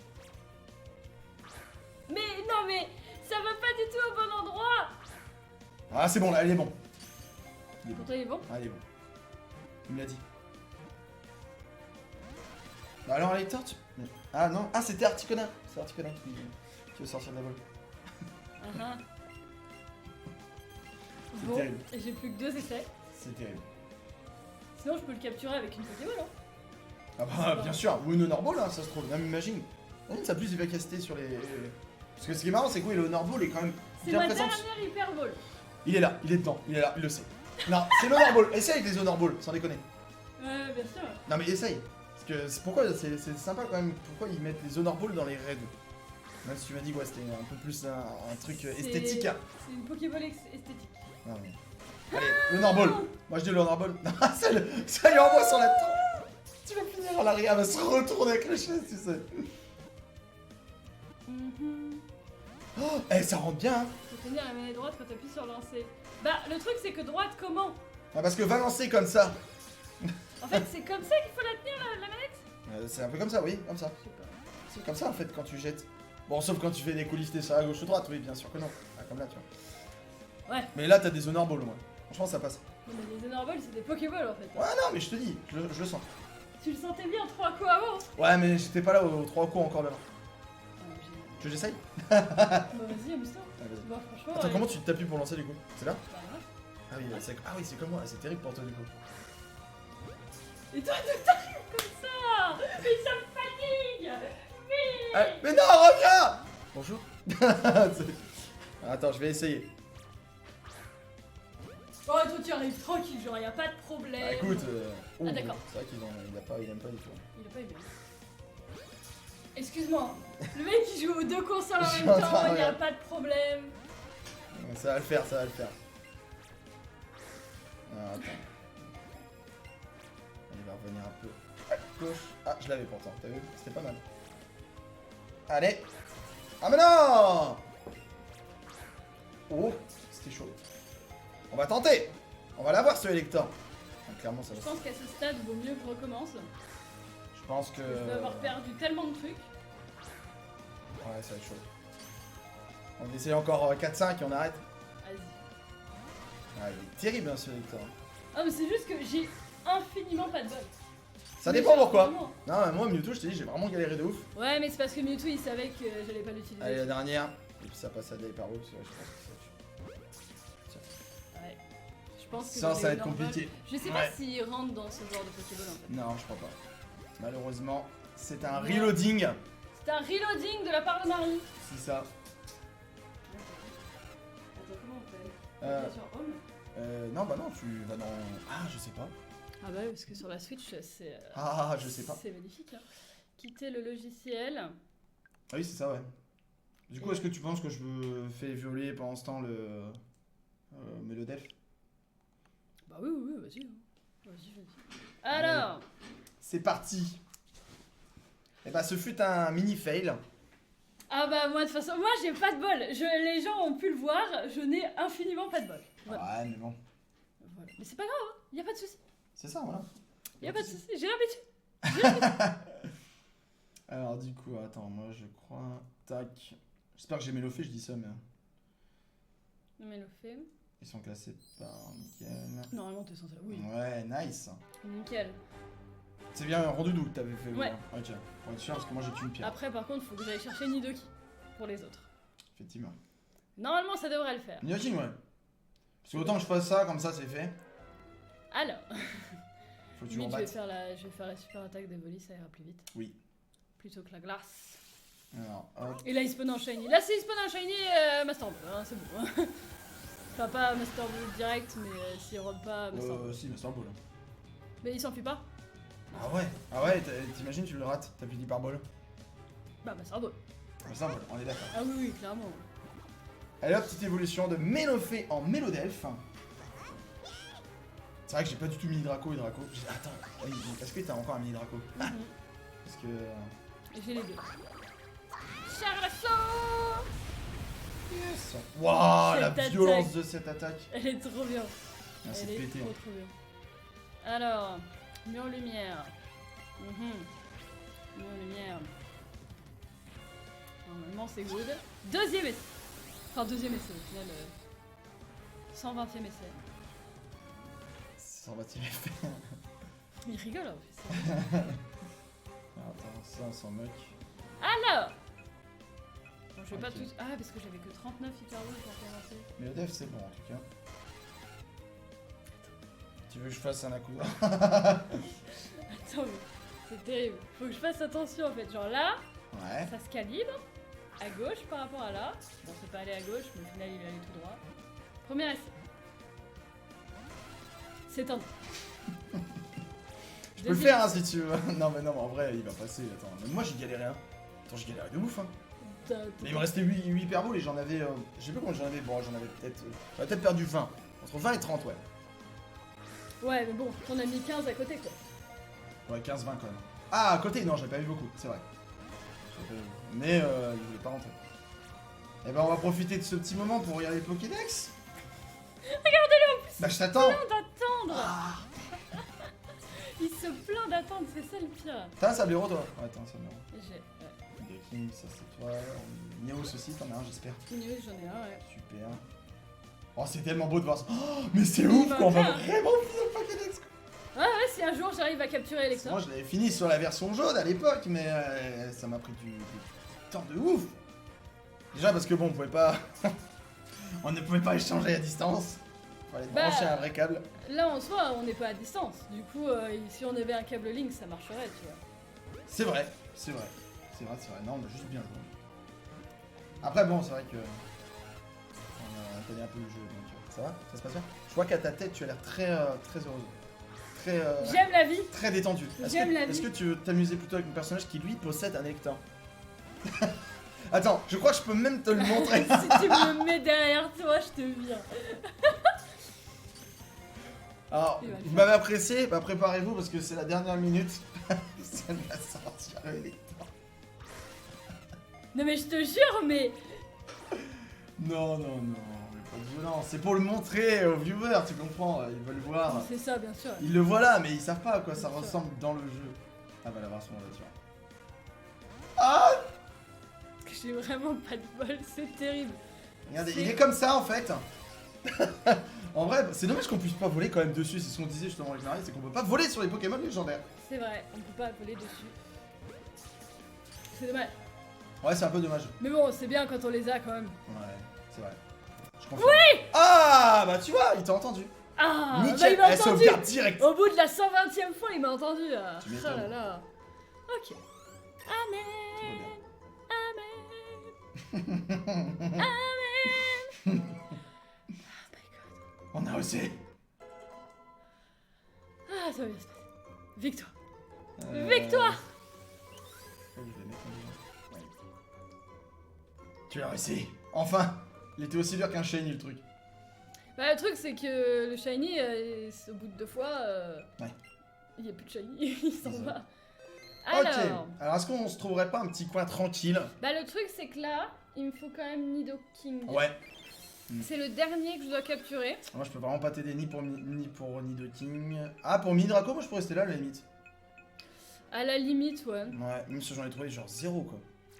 Mais non, mais ça va pas du tout au bon endroit. Ah, c'est bon, là, il est bon. Pour toi, il est bon. Ah, il est bon. Il me l'a dit. Bah alors, électeur, tu. Ah non, ah, c'était Articona. C'est Articona qui veut sortir de la bolle. Uh-huh. C'est Bon, terrible. et j'ai plus que 2 essais. C'est terrible. Sinon, je peux le capturer avec une Pokéball. Hein. Ah bah, bien sûr. Ou une Honor Ball, hein, ça se trouve. Même imagine. Ça a plus d'efficacité sur les. Parce que ce qui est marrant, c'est que oui, le Honor Ball est quand même C'est bien ma présent. dernière Hyper Ball. Il est là, il est dedans, il est là, il le sait. Non, c'est l'Honor Ball. Essaye avec les Honor Ball, sans déconner. Ouais, bien sûr. Non, mais essaye. Parce que c'est pourquoi c'est sympa quand même. Pourquoi ils mettent les Honor Ball dans les raids? Même si tu m'as dit, ouais, c'était un peu plus un truc esthétique. Hein. C'est une Pokéball esthétique. Non, mais... Allez, l'Honor Ball. Moi je dis l'Honor Ball. Non, ça lui envoie sur la tête. Tu vas finir à l'arrière, elle va se retourner avec le chaise, tu sais. Oh, eh, ça rentre bien, hein. Faut tenir la manette droite quand t'appuies sur lancer. Bah, le truc, c'est que droite, comment? Ah, parce que va lancer comme ça. En fait, c'est comme ça qu'il faut la tenir, la manette? C'est un peu comme ça, oui, comme ça. Je sais pas. C'est comme ça en fait quand tu jettes. Bon, sauf quand tu fais des coups liftés sur la gauche ou droite, oui, bien sûr que non. Ah, comme là, tu vois. Ouais. Mais là, t'as des Honor Ball, moi. Franchement, ça passe. Non, mais les Honor Balls, c'est des Pokéballs en fait. Ouais, non, mais je te dis, je le sens. Tu le sentais bien 3 coups avant? Ouais, mais j'étais pas là aux 3 coups encore là. Ah, Tu veux que j'essaye? Bah, vas-y, amuse-toi. Ah, vas-y. Bah, franchement. Attends, comment tu t'appuies pour lancer du coup? C'est là? Bah, ouais. Ah oui, c'est comme moi, c'est terrible pour toi du coup. Et toi, t'arrives comme ça! Mais ça me fatigue! Mais non, reviens! Bonjour. Attends, je vais essayer. Oh, toi, tu arrives tranquille, genre, y'a pas de problème. Bah écoute, Ah, d'accord. c'est vrai qu'il aime pas du tout. Il a pas aimé. Excuse-moi, le mec qui joue aux 2 consoles en Je suis même en train temps, de y a regarder. pas de problème. Ça va le faire, ça va le faire. Ah, attends. Il va revenir un peu à gauche. Ah, je l'avais pourtant, t'as vu? C'était pas mal. Allez. Ah mais non! Oh, c'était chaud. On va tenter. On va l'avoir ce Elector. Donc, clairement, ça va. Je pense qu'à ce stade, vaut mieux que je recommence. Je pense que... Je vais avoir perdu tellement de trucs. Ouais, ça va être chaud. On essaie encore 4-5 et on arrête. Vas-y. Ah, il est terrible hein, ce Elector. Ah, mais c'est juste que j'ai infiniment pas de bol. Ça Mais dépend genre, pourquoi. vraiment. Non, mais moi Mewtwo, je t'ai dit, j'ai vraiment galéré de ouf. Ouais, mais c'est parce que Mewtwo il savait que j'allais pas l'utiliser. Allez, la dernière. Et puis ça passe à Hyper Loop, je pense que ça Ouais. Je pense que ça dans va les être normales- compliqué. Je sais Ouais. pas s'il rentre dans ce genre de Pokéball en fait. Non, je crois pas. Malheureusement, c'est un Ouais. reloading. C'est un reloading de la part de Marie. C'est ça. Attends, comment on fait Euh, On est sur Home. Non, bah non, tu vas dans... Ah, je sais pas. Ah bah oui, parce que sur la Switch, c'est... Ah, je sais pas. C'est magnifique. Hein. Quitter le logiciel. Ah oui, c'est ça, ouais. Du coup, est-ce que tu penses que je fais violer pendant ce temps le... Mélodef? Bah oui, oui, oui, vas-y. Hein. Vas-y, vas-y. Alors, C'est parti. Et bah, ce fut un mini fail. ah bah moi de toute façon, moi j'ai pas de bol. Les gens ont pu le voir, je n'ai infiniment pas de bol. Voilà. Ouais, mais bon. Voilà. Mais c'est pas grave, hein. Y a pas de souci. C'est ça, voilà. Y a pas de souci, j'ai l'habitude. Alors, du coup, attends, moi je crois. Tac. J'espère que j'ai mélophé, je dis ça, mais. Non mais le fait. Ils sont classés par nickel. Normalement t'es censé. Oui. Ouais, nice. Nickel. C'est bien un rondoudou que t'avais fait. Ouais. Voilà. Ok. Pour être sûr, parce que moi j'ai tué une pierre. Après par contre, faut que j'aille chercher Nidoki pour les autres. Effectivement. Normalement ça devrait le faire. Nidoking, ouais. Parce que autant que je fasse ça, comme ça c'est fait. Alors, Faut que tu limite, je vais rebattes. faire la super attaque d'Evoli, ça ira plus vite. Oui. Plutôt que la glace. Alors, hop. Et là il spawn en shiny. Là c'est il spawn en shiny Master Ball, hein, c'est bon. Enfin pas Master Ball direct, mais s'il robe pas Master Ball. Si, mais c'est un ball. Mais il s'enfuit pas. Ah ouais. Ah ouais, t'imagines, tu le rates. T'as plus d'hyperball. Bah Master Ball. C'est un ball, on est d'accord. Ah oui, oui, clairement. Allez hop, petite évolution de Mélophée en Mélodelph. C'est vrai que j'ai pas du tout mini Draco et Draco. Attends, oui, est-ce que t'as encore un mini Draco? Parce que. J'ai les deux. Charlasso. Yes! Waouh, la Cette violence attaque. de cette attaque! Elle est trop bien. Ah, c'est Elle est pété. trop trop bien. Alors, mis en lumière. Mis en lumière. Normalement c'est good. Deuxième essai. Enfin deuxième essai au final. 120e essai. Ça va tirer. Il rigole en plus. Attends, ça on s'en moque. Alors bon, je vais pas Ok. tout... Ah parce que j'avais que 39 hyper rouges pour commencer. Mais le dev c'est bon en tout cas. Tu veux que je fasse un Akuda? Attends mais c'est terrible. Faut que je fasse attention en fait. Genre là, Ouais. ça se calibre. À gauche par rapport à là. Bon c'est pas aller à gauche mais au final il est allé tout droit. Premier essai. C'est tendu. Je peux le faire hein, si tu veux. Non mais en vrai il va passer. Attends, même moi j'ai galéré hein. Attends, j'ai galéré de ouf hein. Mais il me restait 8 hyper balls et j'en avais. Je sais plus combien j'en avais. Bon, j'en avais peut-être. J'avais peut-être perdu 20. Entre 20 et 30, ouais. Ouais mais bon, t'en as mis 15 à côté quoi. Ouais, 15-20 quand même. Ah, à côté, non, j'avais pas eu beaucoup, c'est vrai. Mais il voulait pas rentrer. Et ben, on va profiter de ce petit moment pour regarder le Pokédex. Regardez-le en plus. Bah, je t'attends. Plein d'attendre. Ah. Il se plaint d'attendre, c'est ça le pire. T'as un sablero, toi? Ouais, t'as un sablero. J'ai... Des King, ça c'est toi. Niaos aussi, t'en as un, j'espère. Oui, j'en ai un, ouais. Super. Oh, c'est tellement beau de voir ça. Oh, mais c'est Il ouf, m'a quoi. On va fait un- vraiment finir le Pokédex, quoi. Ouais, si un jour j'arrive à capturer Moi, Elector. je l'avais fini sur la version jaune à l'époque, mais ça m'a pris du temps de ouf. Déjà parce que bon, on pouvait pas, on ne pouvait pas échanger à distance. Fallait Bah, brancher un vrai câble. Là en soi, on n'est pas à distance. Du coup, si on avait un câble Link, ça marcherait, tu vois. C'est vrai, c'est vrai, c'est vrai, c'est vrai. Non, on a juste bien joué. Après bon, c'est vrai que on connaît un peu le jeu, donc ça va, ça se passe bien. Je vois qu'à ta tête, tu as l'air très très heureuse, très J'aime la vie. très détendue. J'aime la vie. Est-ce que tu veux t'amuser plutôt avec un personnage qui lui possède un électeur? Attends, je crois que je peux même te le montrer. Si tu me mets derrière toi, je te vire. Alors, Il va le vous faire. m'avez apprécié, bah préparez-vous parce que c'est la dernière minute. Ça va sortir le lecteur. Non mais je te jure, mais... Non, non, non, mais pas de violence. C'est pour le montrer aux viewers, tu comprends? Ils veulent voir. C'est ça, bien sûr. Ils le voient là, mais ils savent pas à quoi ça Bien sûr. ressemble dans le jeu. Ah bah la version là-dessus. Ah! Parce que j'ai vraiment pas de bol, c'est terrible. Regardez, C'est- il est comme ça en fait. En vrai, c'est dommage qu'on puisse pas voler quand même dessus. C'est ce qu'on disait justement avec Marie, c'est qu'on peut pas voler sur les Pokémon légendaires. C'est vrai, on peut pas voler dessus. C'est dommage. Ouais, c'est un peu dommage. Mais bon, c'est bien quand on les a quand même. Ouais, c'est vrai. Je confirme. Oui! Ah bah tu vois, il t'a entendu. Ah, bah Nickel, il m'a elle entendu. sauvegarde direct. Au bout de la 120e fois, il m'a entendu. Ah Tu m'étonnes. là là. Ok. Amen. Amen. Amen. Oh my god. On a osé. Ah, ça va bien se passer. Victoire. Euh, Victoire. je vais mettre en déjà. Ouais. Tu l'as réussi. Enfin. Il était aussi dur qu'un shiny le truc. Bah, le truc, c'est que le shiny, au bout de 2 fois, Ouais. il n'y a plus de shiny, il s'en C'est ça. va. Ok. Alors, Alors est-ce qu'on se trouverait pas un petit coin tranquille? bah, le truc, c'est que là, il me faut quand même Nidoking. Ouais. C'est le dernier que je dois capturer. Moi je peux vraiment pas t'aider ni pour Nidoking. Ah pour Midraco, moi je peux rester là à la limite. À la limite, ouais. Ouais, même si j'en ai trouvé genre 0 quoi.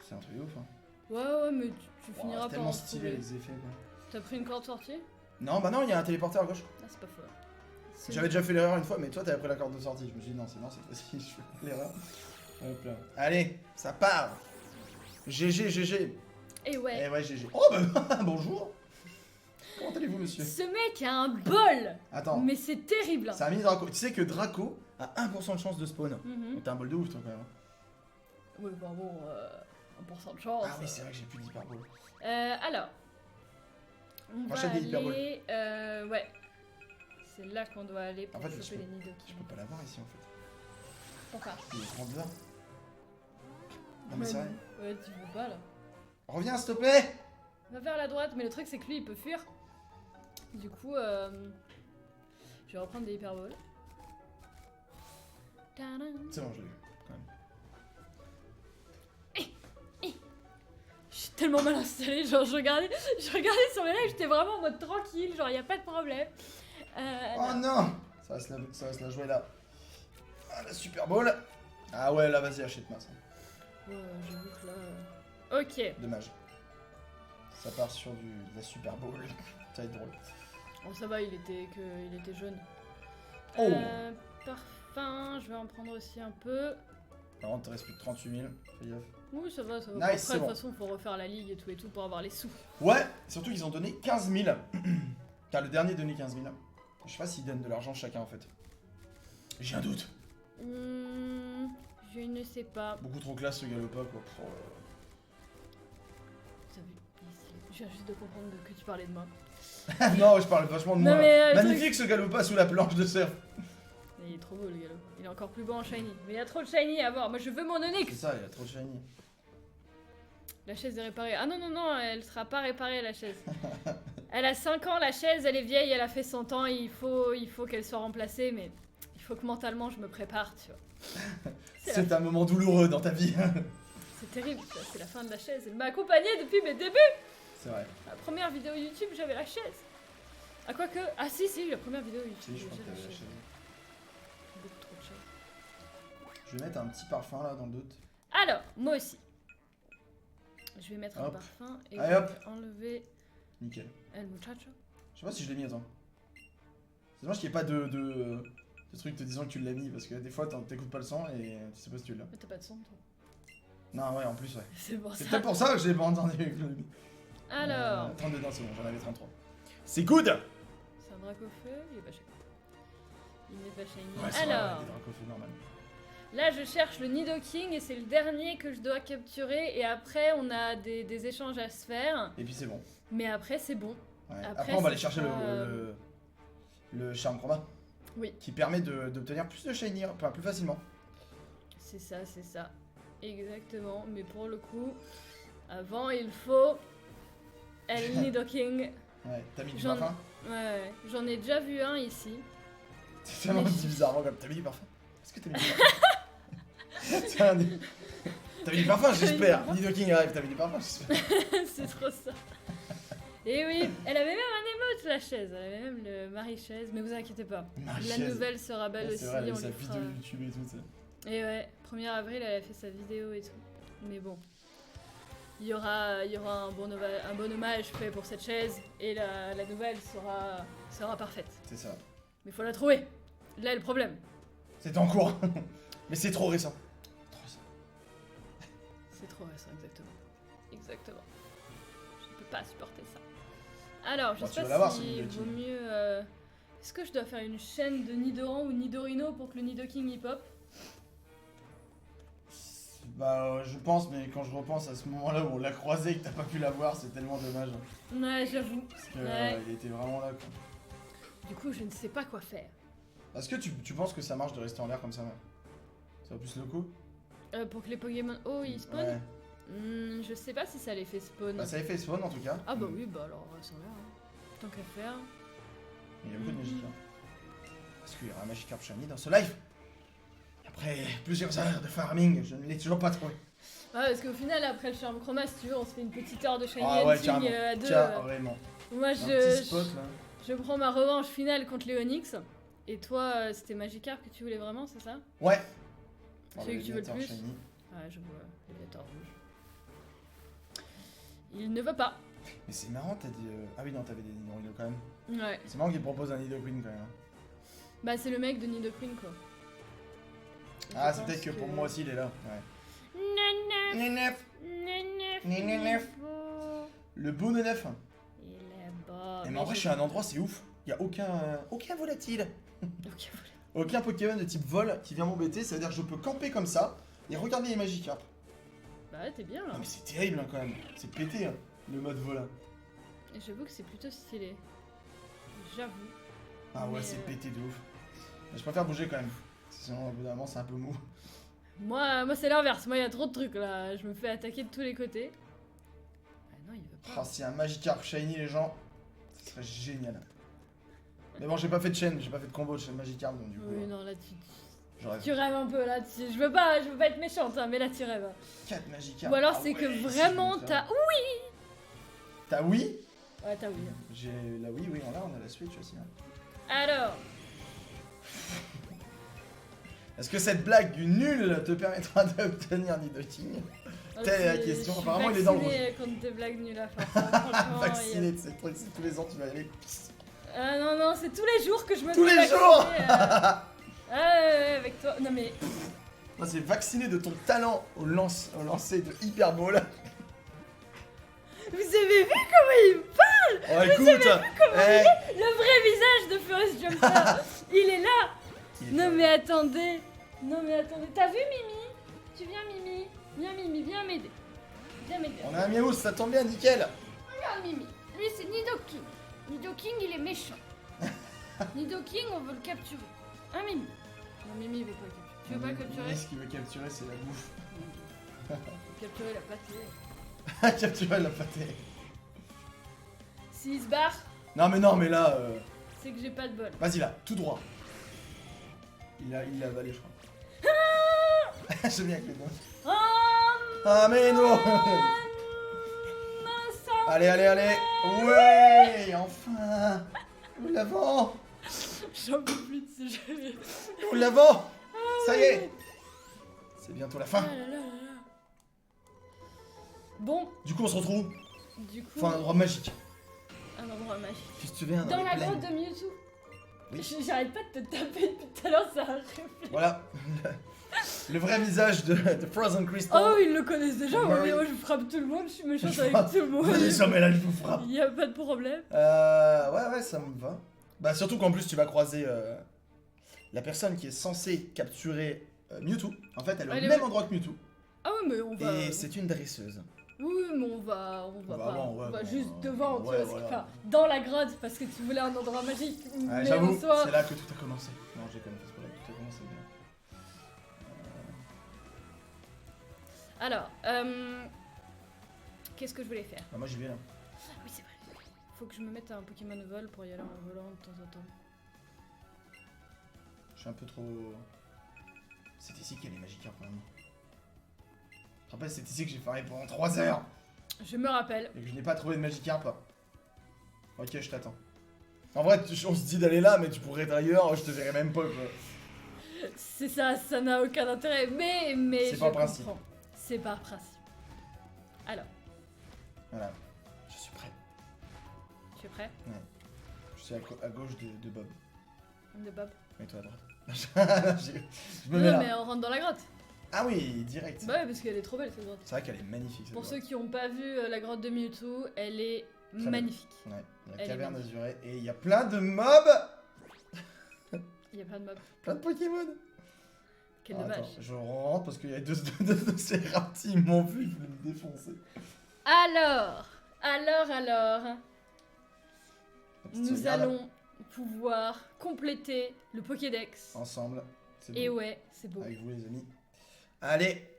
C'est un truc de ouf hein. Ouais, mais tu Oh, finiras c'est par tellement en stylé trouver. les effets quoi. T'as pris une corde sortie? Non bah non, il y a un téléporteur à gauche. Ah, c'est pas faux. C'est- J'avais déjà fait l'erreur une fois, mais toi t'avais pris la corde de sortie. Je me suis dit non, c'est facile, je fais pas l'erreur. Hop là. Allez, ça part. GG, GG. Et ouais. Eh ouais, GG. Oh bah bonjour. Comment allez-vous monsieur? Ce mec a un bol. Attends, Mais c'est terrible. c'est un mini Draco. Tu sais que Draco a 1% de chance de spawn. Mhm. Donc t'as un bol de ouf toi quand même. Ouais, bah bon, 1% de chance. Ah oui, c'est vrai que j'ai plus d'hyperbole. Alors, on va Enchaîne des hyperboles. aller... ouais. C'est là qu'on doit aller pour En fait, choper les nids Je peux pas l'avoir ici en fait. Pourquoi? Il est 30 heures. Non mais c'est vrai. Ouais, tu veux pas là. Reviens s'il te plaît. Va vers la droite, mais le truc c'est que lui il peut fuir. Du coup, je vais reprendre des hyperboles. Tadam. C'est bon, je l'ai eu quand même. Je suis tellement mal installée, genre je regardais sur mes lives, j'étais vraiment en mode tranquille, genre y a pas de problème. Oh non. Ça va se la jouer là. Ah la Super Bowl. Ah ouais là vas-y achète-moi ça. Ouais, j'avoue que là... Ok. Dommage. Ça part sur de la Super Bowl. Ça va être drôle. Bon, ça va, il était jaune. Oh. Parfum, je vais en prendre aussi un peu. Par contre, il te reste plus que 38 000. Fais gaffe. Oui, ça va, ça va. Nice, Après, c'est de bon. toute façon, faut refaire la ligue et tout pour avoir les sous. Ouais, surtout qu'ils ont donné 15 000. Car le dernier donnait 15 000. Je sais pas s'ils donnent de l'argent chacun en fait. J'ai un doute. Je ne sais pas. Beaucoup trop classe ce Galopa quoi. Pff, Ça veut- Je viens juste de comprendre que tu parlais de moi. non, je parle vachement de Non, moi. mais, Magnifique ce Galopa sous la planche de surf. Mais il est trop beau le galop. Il est encore plus beau en shiny. Mais il y a trop de shiny à voir. Moi je veux mon Onyx. C'est ça, il y a trop de shiny. La chaise est réparée. Ah non, non, non, elle sera pas réparée la chaise. Elle a 5 ans la chaise, elle est vieille, elle a fait 100 ans. Il faut qu'elle soit remplacée, mais il faut que mentalement je me prépare, tu vois. C'est un moment douloureux dans ta vie. C'est terrible, ça, c'est la fin de la chaise. Elle m'a accompagnée depuis mes débuts. C'est vrai. La première vidéo YouTube, j'avais la chaise. Ah, quoique. Ah, si, la première vidéo YouTube. Si, je crois que j'avais t'avais la chaise. Beaucoup trop de chaises. Je vais mettre un petit parfum là dans le doute. Alors, moi aussi. Je vais mettre un Hop. parfum et Allez, je hop. vais enlever Nickel. El Muchacho. Je sais pas si je l'ai mis, attends. C'est dommage qu'il n'y ait pas de truc te disant que tu l'as mis parce que des fois t'écoutes pas le son et tu sais pas si tu l'as. Mais t'as pas de son, toi. Non, ouais, en plus, ouais. C'est pour C'est ça. peut-être pour ça que je l'ai pas entendu. Que je l'ai mis. Alors, 32 dans c'est bon, j'en avais 33. C'est good! Ouais, c'est un Dracofeu, il est pas shiny. Il n'est pas shiny. c'est vrai, Alors, des dracofeux normal. là je cherche le Nidoking et c'est le dernier que je dois capturer. Et après, on a des échanges à se faire. Et puis c'est bon. Mais après, c'est bon. Ouais. Après, Après, on va aller c'est chercher pas- le charme chroma. Oui. Qui permet d'obtenir plus de shiny, enfin plus facilement. C'est ça, c'est ça. Exactement. Mais pour le coup, avant, il faut El Nidoking. Ouais, t'as mis du J'en- parfum? Ouais, j'en ai déjà vu un ici. C'est tellement Mais- dit bizarrement comme. T'as mis du parfum? Est-ce que t'as mis du parfum? Tiens, t'as mis du parfum, j'espère. Nidoking arrive, t'as mis du parfum, j'espère. C'est trop ça. Et oui, elle avait même un émote la chaise, elle avait même le Marie-chaise, mais vous inquiétez pas. La Marie-chaise. nouvelle sera belle Ouais, aussi, c'est vrai, elle a on sa lui vidéo fera... YouTube et tout, ça. Et ouais, 1er avril, elle a fait sa vidéo et tout. Mais bon, il y aura un bon hommage fait pour cette chaise, et la nouvelle sera parfaite. C'est ça. Mais faut la trouver. Là est le problème. C'est en cours. Mais c'est trop récent. Trop récent. C'est trop récent, exactement. Exactement. Je ne peux pas supporter ça. Alors, je Bon, sais tu vas pas l'avoir, si ce il Nidoking. vaut mieux... Est-ce que je dois faire une chaîne de Nidoran ou Nidorino pour que le Nidoking y pop? Bah, je pense, mais quand je repense à ce moment-là où on l'a croisé et que t'as pas pu l'avoir, c'est tellement dommage. Ouais, j'avoue. Parce que Ouais. il était vraiment là, quoi. Du coup, je ne sais pas quoi faire. Est-ce que tu penses que ça marche de rester en l'air comme ça? Ça va plus le coup? Pour que les Pokémon... Oh, ils spawnent Ouais. Je sais pas si ça les fait spawn. Bah, ça avait fait spawn en tout cas. Ah bah oui, bah alors, ça va. Hein. Tant qu'à faire. Il y a beaucoup de Magikarp. Est-ce qu'il y aura un Magikarp Shiny dans ce live? Après plusieurs heures de farming, je ne l'ai toujours pas trouvé. Ouais, parce qu'au final, après le Charme Chroma, si tu veux, on se fait une petite heure de Shiny Ah ouais, Hunting carrément. à deux. Carrément. Moi, Un petit spot là. je prends ma revanche finale contre les Onyx. Et toi, c'était Magikarp que tu voulais vraiment, c'est ça? Ouais. Celui que tu veux le Léviator plus. Shiny. Ouais, je vois, Léviator rouge. Il ne veut pas. Mais c'est marrant, t'as dit. Ah oui, non, t'avais des Nidorino quand même. Ouais. C'est marrant qu'il propose un Nidoqueen quand même. Hein. Bah, c'est le mec de Nidoqueen, quoi. Ah, Je c'est pense peut-être que pour moi aussi il est là. Ouais. Nenef, Nenef. nenef, Nenef. il est beau. Le beau Nenef. Il est beau. Et mais en vrai, je suis à un endroit, c'est ouf. Il y a aucun volatile. Ok, voilà. Aucun Pokémon de type vol qui vient m'embêter. Ça veut dire que je peux camper comme ça et regarder les Magikarp. Bah, ouais, t'es bien là. Non, mais c'est terrible hein, quand même. C'est pété hein, le mode vol. hein. Et j'avoue que c'est plutôt stylé. J'avoue. Ah ouais, Mais, c'est pété de ouf. Mais je préfère bouger quand même. Sinon, au bout d'un moment, c'est un peu mou. Moi c'est l'inverse. Moi, il y a trop de trucs là. Je me fais attaquer de tous les côtés. Ah non, il veut pas. Ah, si un Magikarp Shiny, les gens, ce serait génial. Mais bon, j'ai pas fait de chaîne, j'ai pas fait de combo de chaîne Magikarp, donc du coup, Oui, non, là, j'aurais tu rêves un peu là. Je veux pas être méchante, hein, mais là, tu rêves. 4 Magikarp. Ou alors, Ah c'est ouais, que si vraiment, je veux t'as. ça. T'as oui? Ouais, t'as oui. J'ai la oui, oui, on a la Switch aussi. Hein. Alors, Est-ce que cette blague nulle te permettra d'obtenir Nidoking? Telle est la question. Je suis Apparemment, il est dans le vaccinée contre tes blagues nulles à force. hein, franchement, Vacciné de ces trucs, c'est tous les ans tu vas y aller. Ah non, non, c'est tous les jours que je me Tous fais les vacciner, jours ouais, avec toi. Non mais, Moi, c'est vacciné de ton talent au lancer de Hyperball. vous avez vu comment il... Oh, écoute, Le vrai visage de Forest Jumper, il est là. Non mais attendez. Non mais attendez. T'as vu Mimi? Tu viens Mimi? Viens Mimi, viens m'aider. Viens m'aider. On a un Miaous, ça tombe bien, nickel. Regarde Mimi. Lui c'est Nidoking. Nidoking il est méchant. Nidoking on veut le capturer. Hein Mimi? Non Mimi il veut pas le capturer. Tu veux pas le capturer? Ce qu'il veut capturer, c'est la bouffe. Capturer la pâtée. Capturer la pâtée. S'il se barre, Non, mais là, c'est que j'ai pas de bol. vas-y là, tout droit. Il l'a avalé, je crois. J'aime bien avec les doigts. Oh, Ah, mais non mince, Allez, allez, allez. Ouais, enfin. Nous l'avons. j'en peux plus de ce jeu. Nous l'avons. Ça y est. C'est bientôt la fin. Ah là là là là. Bon, Du coup, on se retrouve. du coup, Enfin, un endroit magique. un endroit magique. Tu te souviens Dans les la plaines. grotte de Mewtwo. Oui. J'arrête pas de te taper depuis tout à l'heure, ça a réfléchi. Voilà. Le vrai visage de Frozen Crystal. Oh, ils le connaissent déjà, Murray. mais moi je frappe tout le monde, je suis méchante Je avec frappe. tout le monde. Vas-y, ça, mais là, je vous frappe. Y a pas de problème. Ouais, ça me va. Bah, surtout qu'en plus, tu vas croiser la personne qui est censée capturer Mewtwo. En fait, elle est Elle au est même où endroit que Mewtwo. Ah ouais, mais on va. Et c'est une dresseuse. Oui, mais on va va pas. avant, ouais, on va bon, juste devant, tu ouais, vois. voilà. Enfin, dans la grotte, parce que tu voulais un endroit magique. Ouais, mais j'avoue, en soi. c'est là que tout a commencé. Non, j'ai quand même fait, c'est pas là que tout a commencé. Mais... Alors, qu'est-ce que je voulais faire? Bah, moi, j'y vais là. Oui, c'est vrai. Faut que je me mette un Pokémon vol pour y aller en volant de temps en temps. suis un peu trop... C'est ici qu'il y a les Magikarp quand même. Je te rappelle, c'est ici que j'ai farmé pendant 3 heures. Je me rappelle. Et que je n'ai pas trouvé de Magikarp. Ok, je t'attends. En vrai, on se dit d'aller là, mais tu pourrais être ailleurs, je te verrai même pas, quoi. C'est ça, ça n'a aucun intérêt, mais C'est pas le principe. comprends. C'est par principe. Alors, Voilà. Je suis prêt. tu es prêt? Je suis à gauche de Bob. De Bob. Mets-toi à droite. Je me mets Non, là. mais on rentre dans la grotte. Ah oui, direct. Bah ouais, parce qu'elle est trop belle cette grotte. C'est vrai qu'elle est magnifique. Cette Pour grotte. ceux qui n'ont pas vu la grotte de Mewtwo, elle est Très magnifique. Ouais, la Elle est caverne magnifique. azurée et il y a plein de mobs. Il y a plein de mobs. Plein de Pokémon. Quel Ah, dommage. attends, je rentre parce qu'il y a deux de ces rapides, ils m'ont vu, ils voulaient me défoncer. Alors, La petite nous sauvegarde. allons pouvoir compléter le Pokédex. Ensemble. C'est Et bon. ouais, c'est beau. Avec vous les amis. Allez.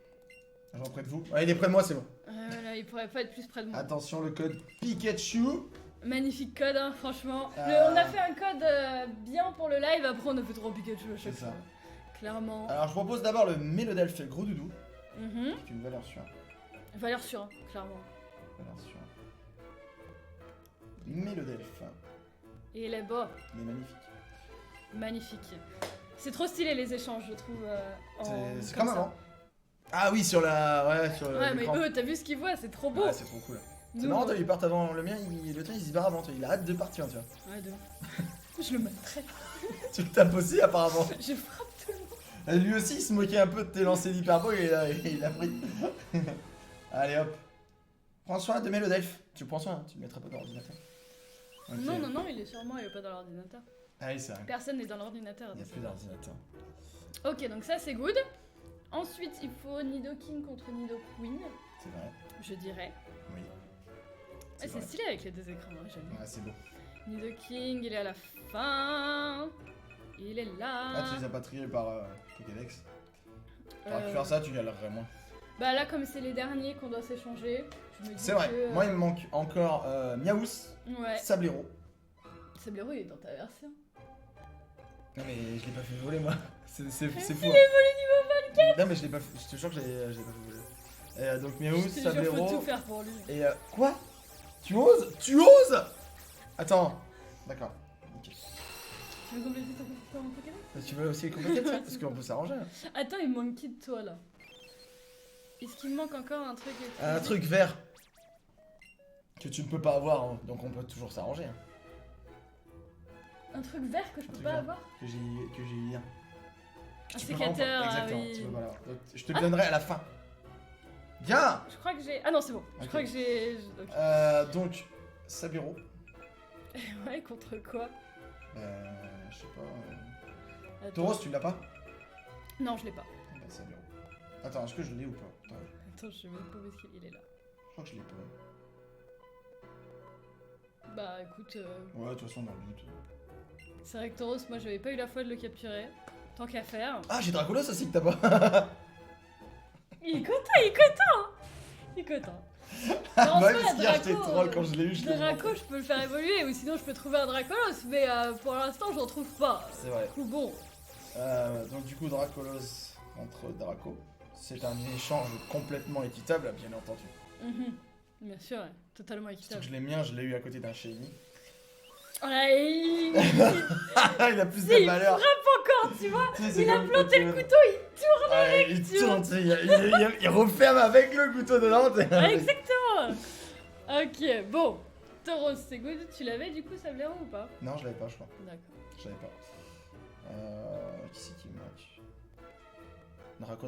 J'en près de vous. Ouais, il est près de moi, c'est bon. Voilà, il pourrait pas être plus près de moi. Attention, le code Pikachu. Magnifique code, hein, franchement. Euh. On a fait un code bien pour le live, après on a fait trop Pikachu à chaque C'est ça. fois. Clairement. Alors, je propose d'abord le Mélodelph, le gros doudou. Mhm. C'est une valeur sûre. Valeur sûre, hein, clairement. Valeur sûre. Mélodelph. Et il est beau, Il est magnifique. magnifique. C'est trop stylé les échanges, je trouve. C'est comme avant. Ah oui, sur la. Ouais, sur Ouais, mais l'écran. eux, t'as vu ce qu'ils voient, c'est trop beau. Ouais, c'est trop cool. C'est Nous, marrant, toi, ils partent avant le mien, le tien il se barre avant toi, il a hâte de partir, tu vois. Ouais, de ouf. Je le maltraite. Tu le tapes aussi apparemment. Je frappe tout le monde. Lui aussi il se moquait un peu de tes lancers d'hyperbo et il a pris. Allez hop. Prends soin de Mélodelph. Tu prends soin, hein, tu le mettras pas dans l'ordinateur. Ok. Non, non, non, il est sûrement, il est pas dans l'ordinateur. Ah oui, c'est vrai. Personne n'est dans l'ordinateur. Il n'y a donc plus ça va. d'ordinateur. Ok, donc ça c'est good. Ensuite, il faut Nidoking contre Nidoqueen, C'est vrai. je dirais. Oui. Ah, C'est c'est vrai. stylé avec les deux écrans, hein, j'aime bien. Ouais, c'est beau. Nidoking, il est à la fin. Il est Ah, là. tu les as pas triés par Pokédex. T'aurais pu Euh, faire ça, tu galerais moins. Bah là, comme c'est les derniers qu'on doit s'échanger, je me dis C'est vrai. que, Moi, il me manque encore Miaous, Ouais, Sablero. Sablero, il est dans ta version. Non, mais je l'ai pas fait voler, moi. C'est fou. Il hein. est volé niveau 24. Non, mais je l'ai pas fait. Je te jure que je l'ai pas fait voler. Donc, Miaous, Je te jure, faut Sablero. tout faire pour lui. Et quoi? Tu oses? Tu oses? Attends. D'accord. Ok. Tu veux compléter ton Pokémon? Tu veux aussi compléter ça? Parce qu'on peut s'arranger. Hein. Attends, il me manque qui de toi là? Est-ce qu'il me manque encore un truc? Un truc vert. Que tu ne peux pas avoir, hein. Donc on peut toujours s'arranger. Hein. Un truc vert que je peux truc pas vert. avoir? Que j'ai eu hier. Un Tu peux vraiment pas- sécateur, ah Exactement, oui. tu peux pas l'avoir. Donc, je te le donnerai à la fin. Bien. Je crois que j'ai. Ah non, c'est bon. Je Ok. crois que j'ai. Ok. Donc, Sablero. Ouais, contre quoi? Je sais pas. Attends. Tauros, tu l'as pas? Non, je l'ai pas. Bah, Sablero. Attends, est-ce que je l'ai ou pas? Attends, Attends, je sais même pas où est-ce qu'il est là. je crois que je l'ai pas. Bah écoute, Ouais, de toute façon, dans le doute. c'est vrai que Tauros, moi j'avais pas eu la foi de le capturer. Tant qu'à faire. Ah, j'ai Dracolos aussi que t'as pas. Il est content, il est content! Il est content. Mais en Bah, soi, parce qu'hier, j'étais Draco, troll quand je l'ai eu, je l'ai Draco, je peux le faire évoluer, ou sinon je peux trouver un Dracolos, mais pour l'instant j'en trouve pas. C'est vrai. Du coup, bon. Donc du coup Dracolos contre Draco, c'est un échange complètement équitable, bien entendu. Mhm. Bien sûr, ouais. Totalement Surtout équitable. que je l'ai mien, je l'ai eu à côté d'un Shiny. Oh là, il Il a plus Si, de il valeur. encore, tu vois. Tu sais, c'est Il a comme planté le Pokémon. couteau, il tourne Ouais, avec, il tu vois. tourne, tu sais, il referme avec le couteau dedans. t'sais. Ouais, exactement. Ok, bon. Tauros, c'est good. Tu l'avais du coup, Sablero ou pas? Non, je l'avais pas, je crois. D'accord. Je l'avais pas. Qui c'est qui me manque?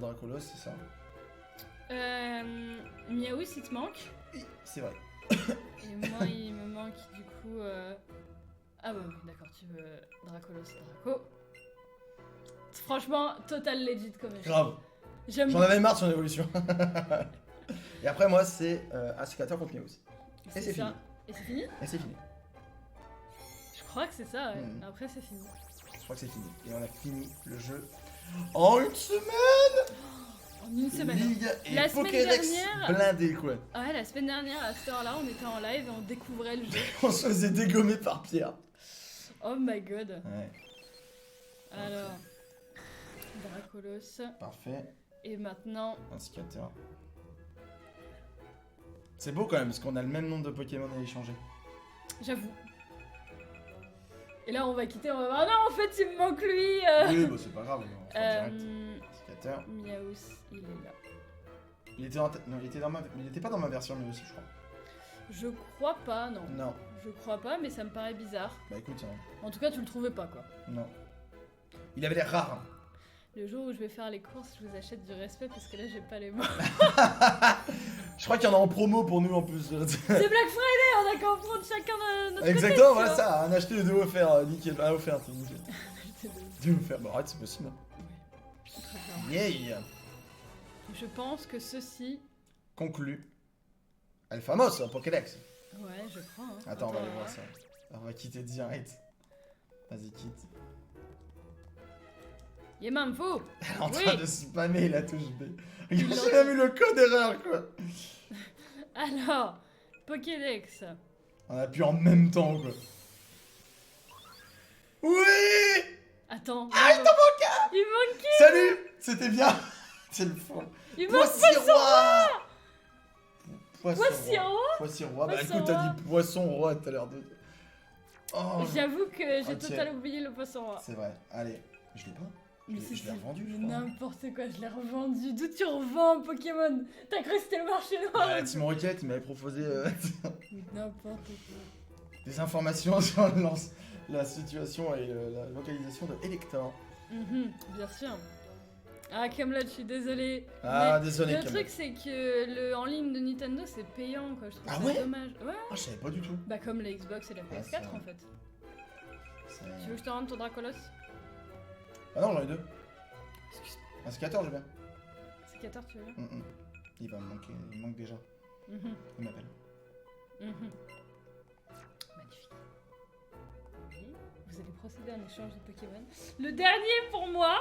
Dracolos, c'est ça? Miaou, il te manque. Oui, c'est vrai. Et moi, il me manque du coup. Ah bah oui, d'accord, tu veux Dracolos, Draco. Franchement, total legit comme échange. Grave. J'aime J'en avais marre de son évolution. Et après, moi, c'est Acicator contre Miaous. Et c'est ça. fini. Et c'est fini? Et c'est fini. Je crois que c'est ça, ouais. Mhm. Après, c'est fini. Je crois que c'est fini. Et on a fini le jeu en une semaine. En une semaine. Ligue et La semaine Pokédex dernière- blindé, quoi. Ah ouais, la semaine dernière, à cette heure-là, on était en live et on découvrait le jeu. On se faisait dégommer par Pierre. Oh my god. Ouais. Alors, Dracolos. Parfait. Et maintenant... Un scatter. C'est beau quand même, parce qu'on a le même nombre de Pokémon à échanger. J'avoue. Et là, on va quitter, on va voir... Non, en fait, il me manque lui Oui, bah c'est pas grave, on va faire direct. Scatter. Miaus, il est là. Il était, non, il était pas dans ma version, mais aussi, je crois. Je crois pas, non. Non. Je crois pas, mais ça me paraît bizarre. Bah écoute, En tout cas, tu le trouvais pas, quoi. non. Il avait l'air rare. Hein. Le jour où je vais faire les courses, je vous achète du respect parce que là, j'ai pas les mots. Je crois qu'il y en a en promo pour nous en plus. C'est Black Friday, on a qu'à en prendre chacun de notre Exactement, côté, voilà tu vois. ça. Un acheté et deux offerts, nickel. Un offert, c'est nickel. Deux offerts, bah arrête, c'est possible. Oui, très bien. Yeah. Je pense que ceci... Conclu. El Famos, Pokédex. Ouais, je crois. Hein. Attends, on va aller voir ça. On va quitter direct. Vas-y, quitte. Yemanfo. Elle est en Oui. train de spammer la touche B. J'ai même eu le code erreur, quoi. Alors, Pokédex. On a pu en même temps, quoi. Oui. Attends. Ah, il t'en manque. Il manque... Salut. C'était bien. C'est le fond. Il manque Poissy-roi. Poissy-roi. Poissy-roi. Bah Poisson écoute, t'as roi. dit poisson-roi tout à l'heure de... Oh, J'avoue que j'ai Ok. totalement oublié le poisson roi. c'est vrai. Allez. Je l'ai pas. Mais Je l'ai revendu, je mais crois. n'importe quoi, je l'ai revendu. D'où tu revends Pokémon? T'as cru que c'était le marché noir? Ouais, Team Rocket, il m'avait proposé N'importe quoi. des informations sur la situation et la localisation de Elector. Bien sûr. Ah, Camelot, je suis désolée. Ah, Mais désolé, le Camelot. truc, c'est que le en ligne de Nintendo, c'est payant, quoi. Je trouve Ah ça ouais dommage. Ouais. Ah, je savais pas du tout. Bah, comme la Xbox et la Ah, PS4, ça. en fait. C'est- Tu veux que je te rende ton Dracolos? Ah non, j'en ai deux. Excuse. Un scatter, j'ai bien. C'est 14, tu veux bien? Il va me manquer, il me manque déjà. Mhm. Il m'appelle. Mhm. Magnifique. Oui, vous allez procéder à un échange de Pokémon. Le dernier pour moi,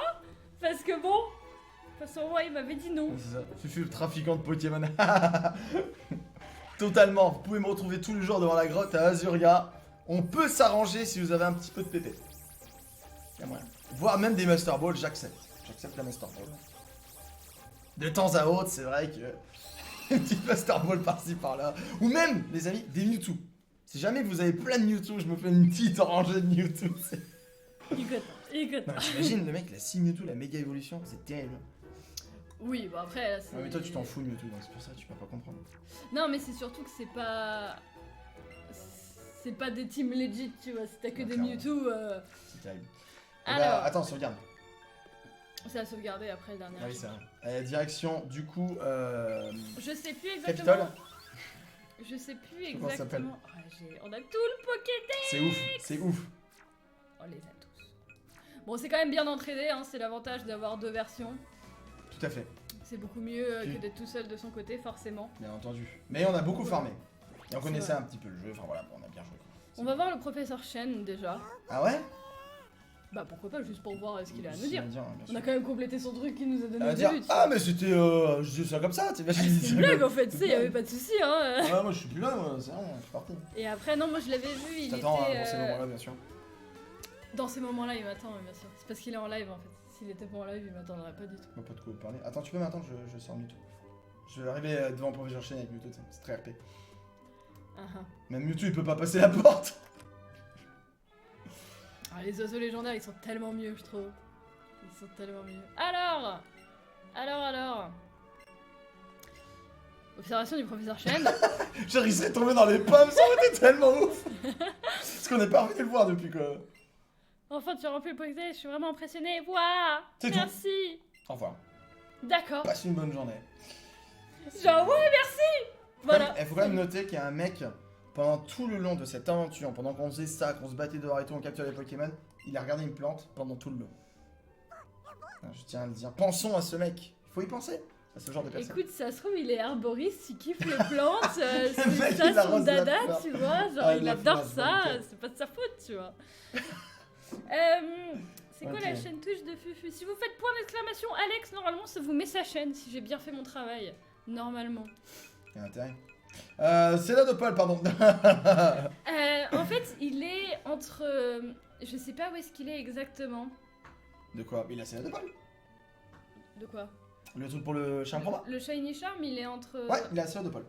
parce que bon, Poisson Roi il m'avait dit non. Oui, c'est ça. Fufu, le trafiquant de Pokémon. Totalement. Vous pouvez me retrouver tous les jours devant la grotte à Azuria. On peut s'arranger si vous avez un petit peu de pépé. Y a moyen. Voire même des Master Balls, j'accepte. J'accepte la Master Ball. De temps à autre, c'est vrai que... Une petite Master Ball par-ci par-là. Ou même, les amis, des Mewtwo. Si jamais vous avez plein de Mewtwo, je me fais une petite rangée de Mewtwo. Écoute. Non, j'imagine le mec, il a 6 Mewtwo, la méga évolution, c'est terrible. Oui, bon après là, c'est... Ouais, mais toi, tu t'en fous de Mewtwo, donc c'est pour ça que tu peux pas comprendre. Non, mais c'est surtout que c'est pas... C'est pas des teams legit, tu vois. Si t'as que Ouais, des clairement. Mewtwo... C'est terrible. Alors, Attends, sauvegarde. c'est à sauvegarder après le dernier. Ah oui, c'est vrai. Direction, du coup, Je sais plus Capitole. exactement. Je sais plus Comment ça s'appelle exactement. On a tout le Pokédex. C'est ouf, c'est ouf. On les a tous. Bon, c'est quand même bien entraîné, hein, c'est l'avantage d'avoir deux versions. Tout à fait, C'est beaucoup mieux Puis- que d'être tout seul de son côté, forcément. bien entendu. Mais on a beaucoup farmé. Et on C'est connaissait vrai. un petit peu le jeu, enfin voilà, on a bien joué. Quoi. On va voir le professeur Shen déjà. Ah ouais? Bah pourquoi pas, juste pour voir ce qu'il a à nous C'est dire. bien On a quand même complété son truc qu'il nous a donné Elle au va dire, début. tu ah vois. mais c'était, je dis ça comme ça, tu vois. C'est une blague en fait, tu sais, y'avait pas de soucis hein. Ah moi je suis plus là, moi, c'est rien, je suis parti. Et après, non, moi je l'avais vu, il Je t'attends était... dans ces moments-là, bien sûr. Dans ces moments-là, il m'attend, bien sûr. C'est parce qu'il est en live en fait. S'il était pas en live, il m'attendrait pas du tout. On va pas de quoi parler. Attends, tu peux m'attendre, je sors Mewtwo. Je vais arriver devant Professeur Chen avec Mewtwo, c'est très RP. Ah, ah. Même Mewtwo il peut pas passer la porte. Ah, les oiseaux légendaires, ils sont tellement mieux, je trouve. Ils sont tellement mieux. Alors. Observation du professeur Chen. Genre il serait tombé dans les pommes, ça aurait été tellement ouf. Parce qu'on n'est pas revenu le voir depuis quoi. Enfin, tu as rempli le Pokédex, je suis vraiment impressionnée. Waouh. C'est tout. Merci. Au revoir. D'accord. Passe une bonne journée. Genre, ouais, merci. Voilà. Il faut quand même noter qu'il y a un mec, pendant tout le long de cette aventure, pendant qu'on faisait ça, qu'on se battait dehors et tout, on capturait les Pokémon, il a regardé une plante pendant tout le long. Je tiens à le dire. Pensons à ce mec. Il faut y penser. À ce genre de personne. Écoute, ça se trouve, il est arboriste, il kiffe les plantes, Le c'est mec, ça il son arrose la dada, fleur. tu vois, genre Ah, il la adore fleur, ça, nickel. c'est pas de sa faute, tu vois. C'est quoi Ok. la chaîne touche de Fufu? Si vous faites point d'exclamation Alex, normalement ça vous met sa chaîne, si j'ai bien fait mon travail. Normalement. Il y a intérêt. C'est là de Paul, pardon. En fait, il est entre... je sais pas où est-ce qu'il est exactement. De quoi? Il a c'est là de Paul. De quoi? Le truc pour le chien chroma. Le Shiny Charm, il est entre... Ouais, il est la sœur de Paul.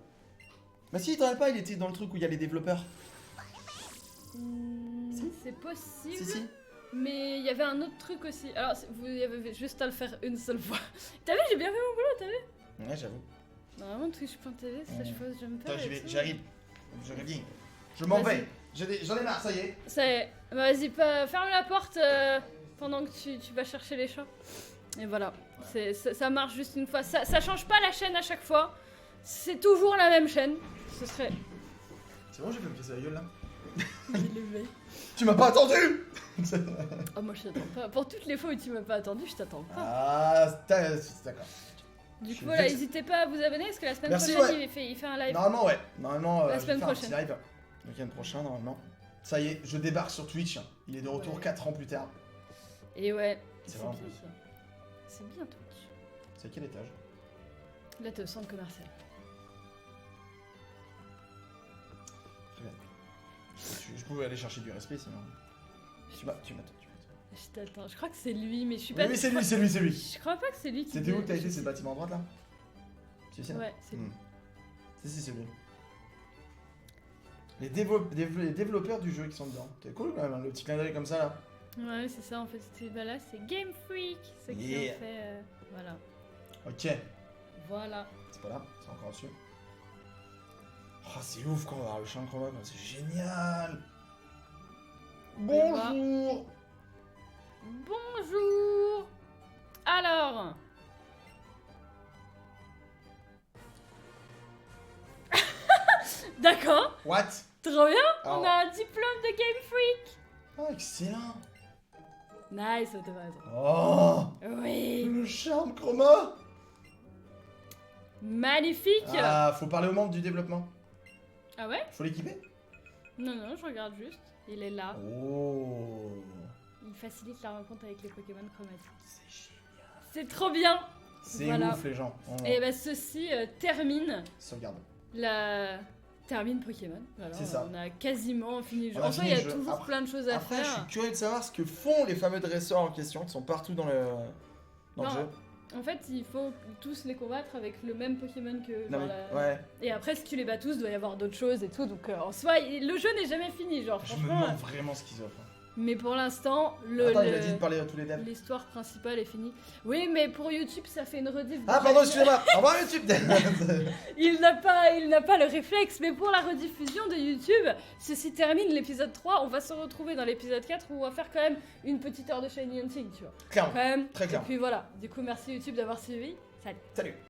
Bah si, il te rappelle pas, il était dans le truc où il y a les développeurs. Si. C'est possible. Si. Mais il y avait un autre truc aussi. Alors, vous y avez juste à le faire une seule fois. T'as vu, j'ai bien fait mon boulot, t'as vu? Ouais, j'avoue. Normalement, Twitch.tv, ça je pose, j'aime pas. J'arrive. Je reviens. Je m'en vais. J'en ai marre, ça y est. Ça y est. Bah, vas-y, ferme la porte pendant que tu vas chercher les chats. Et voilà. Ça marche juste une fois. Ça change pas la chaîne à chaque fois. C'est toujours la même chaîne. Ce serait... C'est bon, j'ai fait me casser la gueule là. Tu Tu m'as pas attendu. Ah, moi je t'attends pas. Pour toutes les fois où tu m'as pas attendu, je t'attends pas. Ah, d'accord. Du Je coup, suis voilà, vexé. n'hésitez pas à vous abonner parce que la semaine Merci, prochaine, ouais. il fait un live. Normalement, ouais. Normalement, La je vais semaine faire un petit prochaine. live. Le week-end prochain, normalement. Ça y est, je débarque sur Twitch. Il est de retour Ouais. 4 ans plus tard. Et ouais, C'est c'est vraiment bien cool. ça. C'est bien Twitch. C'est à quel étage? Là, t'es au centre commercial. Très bien. Je pouvais aller chercher du respect sinon. Tu m'attends. Je t'attends. Je crois que c'est lui, mais je suis pas. Oui, c'est lui. Je crois pas que c'est lui qui. C'était où que t'as été? C'est le bâtiment à droite là? C'est ici, là? Ouais, c'est lui. Si, c'est lui. Les développeurs du jeu qui sont dedans. C'est cool quand même, hein, le petit clin d'œil comme ça là. Ouais, c'est ça en fait. Bah là, c'est Game Freak. C'est qui Yeah. ont fait. Voilà. Ok. Voilà. C'est pas là, c'est encore dessus. Oh, c'est ouf qu'on va avoir le champ chroma, quoi. C'est génial. Bonjour. Bonjour. Alors. D'accord. What? Trop bien. Alors- On a un diplôme de Game Freak. Oh, excellent. Nice, t'as raison. Oh, Oui. le charme chroma. Magnifique. Ah, faut parler aux membres du développement. Ah ouais? Faut l'équiper? Non, non, je regarde juste. Il est là. Oh. Il facilite la rencontre avec les Pokémon chromatiques. C'est génial. C'est trop bien. C'est Voilà. ouf les gens. Et bah ceci termine Sauvegarde. termine Pokémon. Voilà, C'est ça. on a quasiment fini le jeu. On a En soi, fini il y a le jeu. toujours Après- plein de choses à Après, je faire. suis curieux de savoir ce que font les fameux dresseurs en question qui sont partout dans le Non. jeu. En fait, il faut tous les combattre avec le même Pokémon que. Non, genre, mais- ouais. Et après, si tu les bats tous, doit y avoir d'autres choses et tout. Donc en soi, le jeu n'est jamais fini, genre Je me franchement. demande vraiment ce qu'ils offrent. Mais pour l'instant, Attends, il a dit de parler à tous les devs. l'histoire principale est finie. Oui, mais pour YouTube, ça fait une rediff. Ah, pardon, excusez-moi. Au revoir YouTube. Il n'a pas le réflexe, mais pour la rediffusion de YouTube, ceci termine l'épisode 3. On va se retrouver dans l'épisode 4 où on va faire quand même une petite heure de Shiny Hunting, tu vois. Clairement. Quand même. Très clair. Et puis voilà. Du coup, merci YouTube d'avoir suivi. Salut. Salut.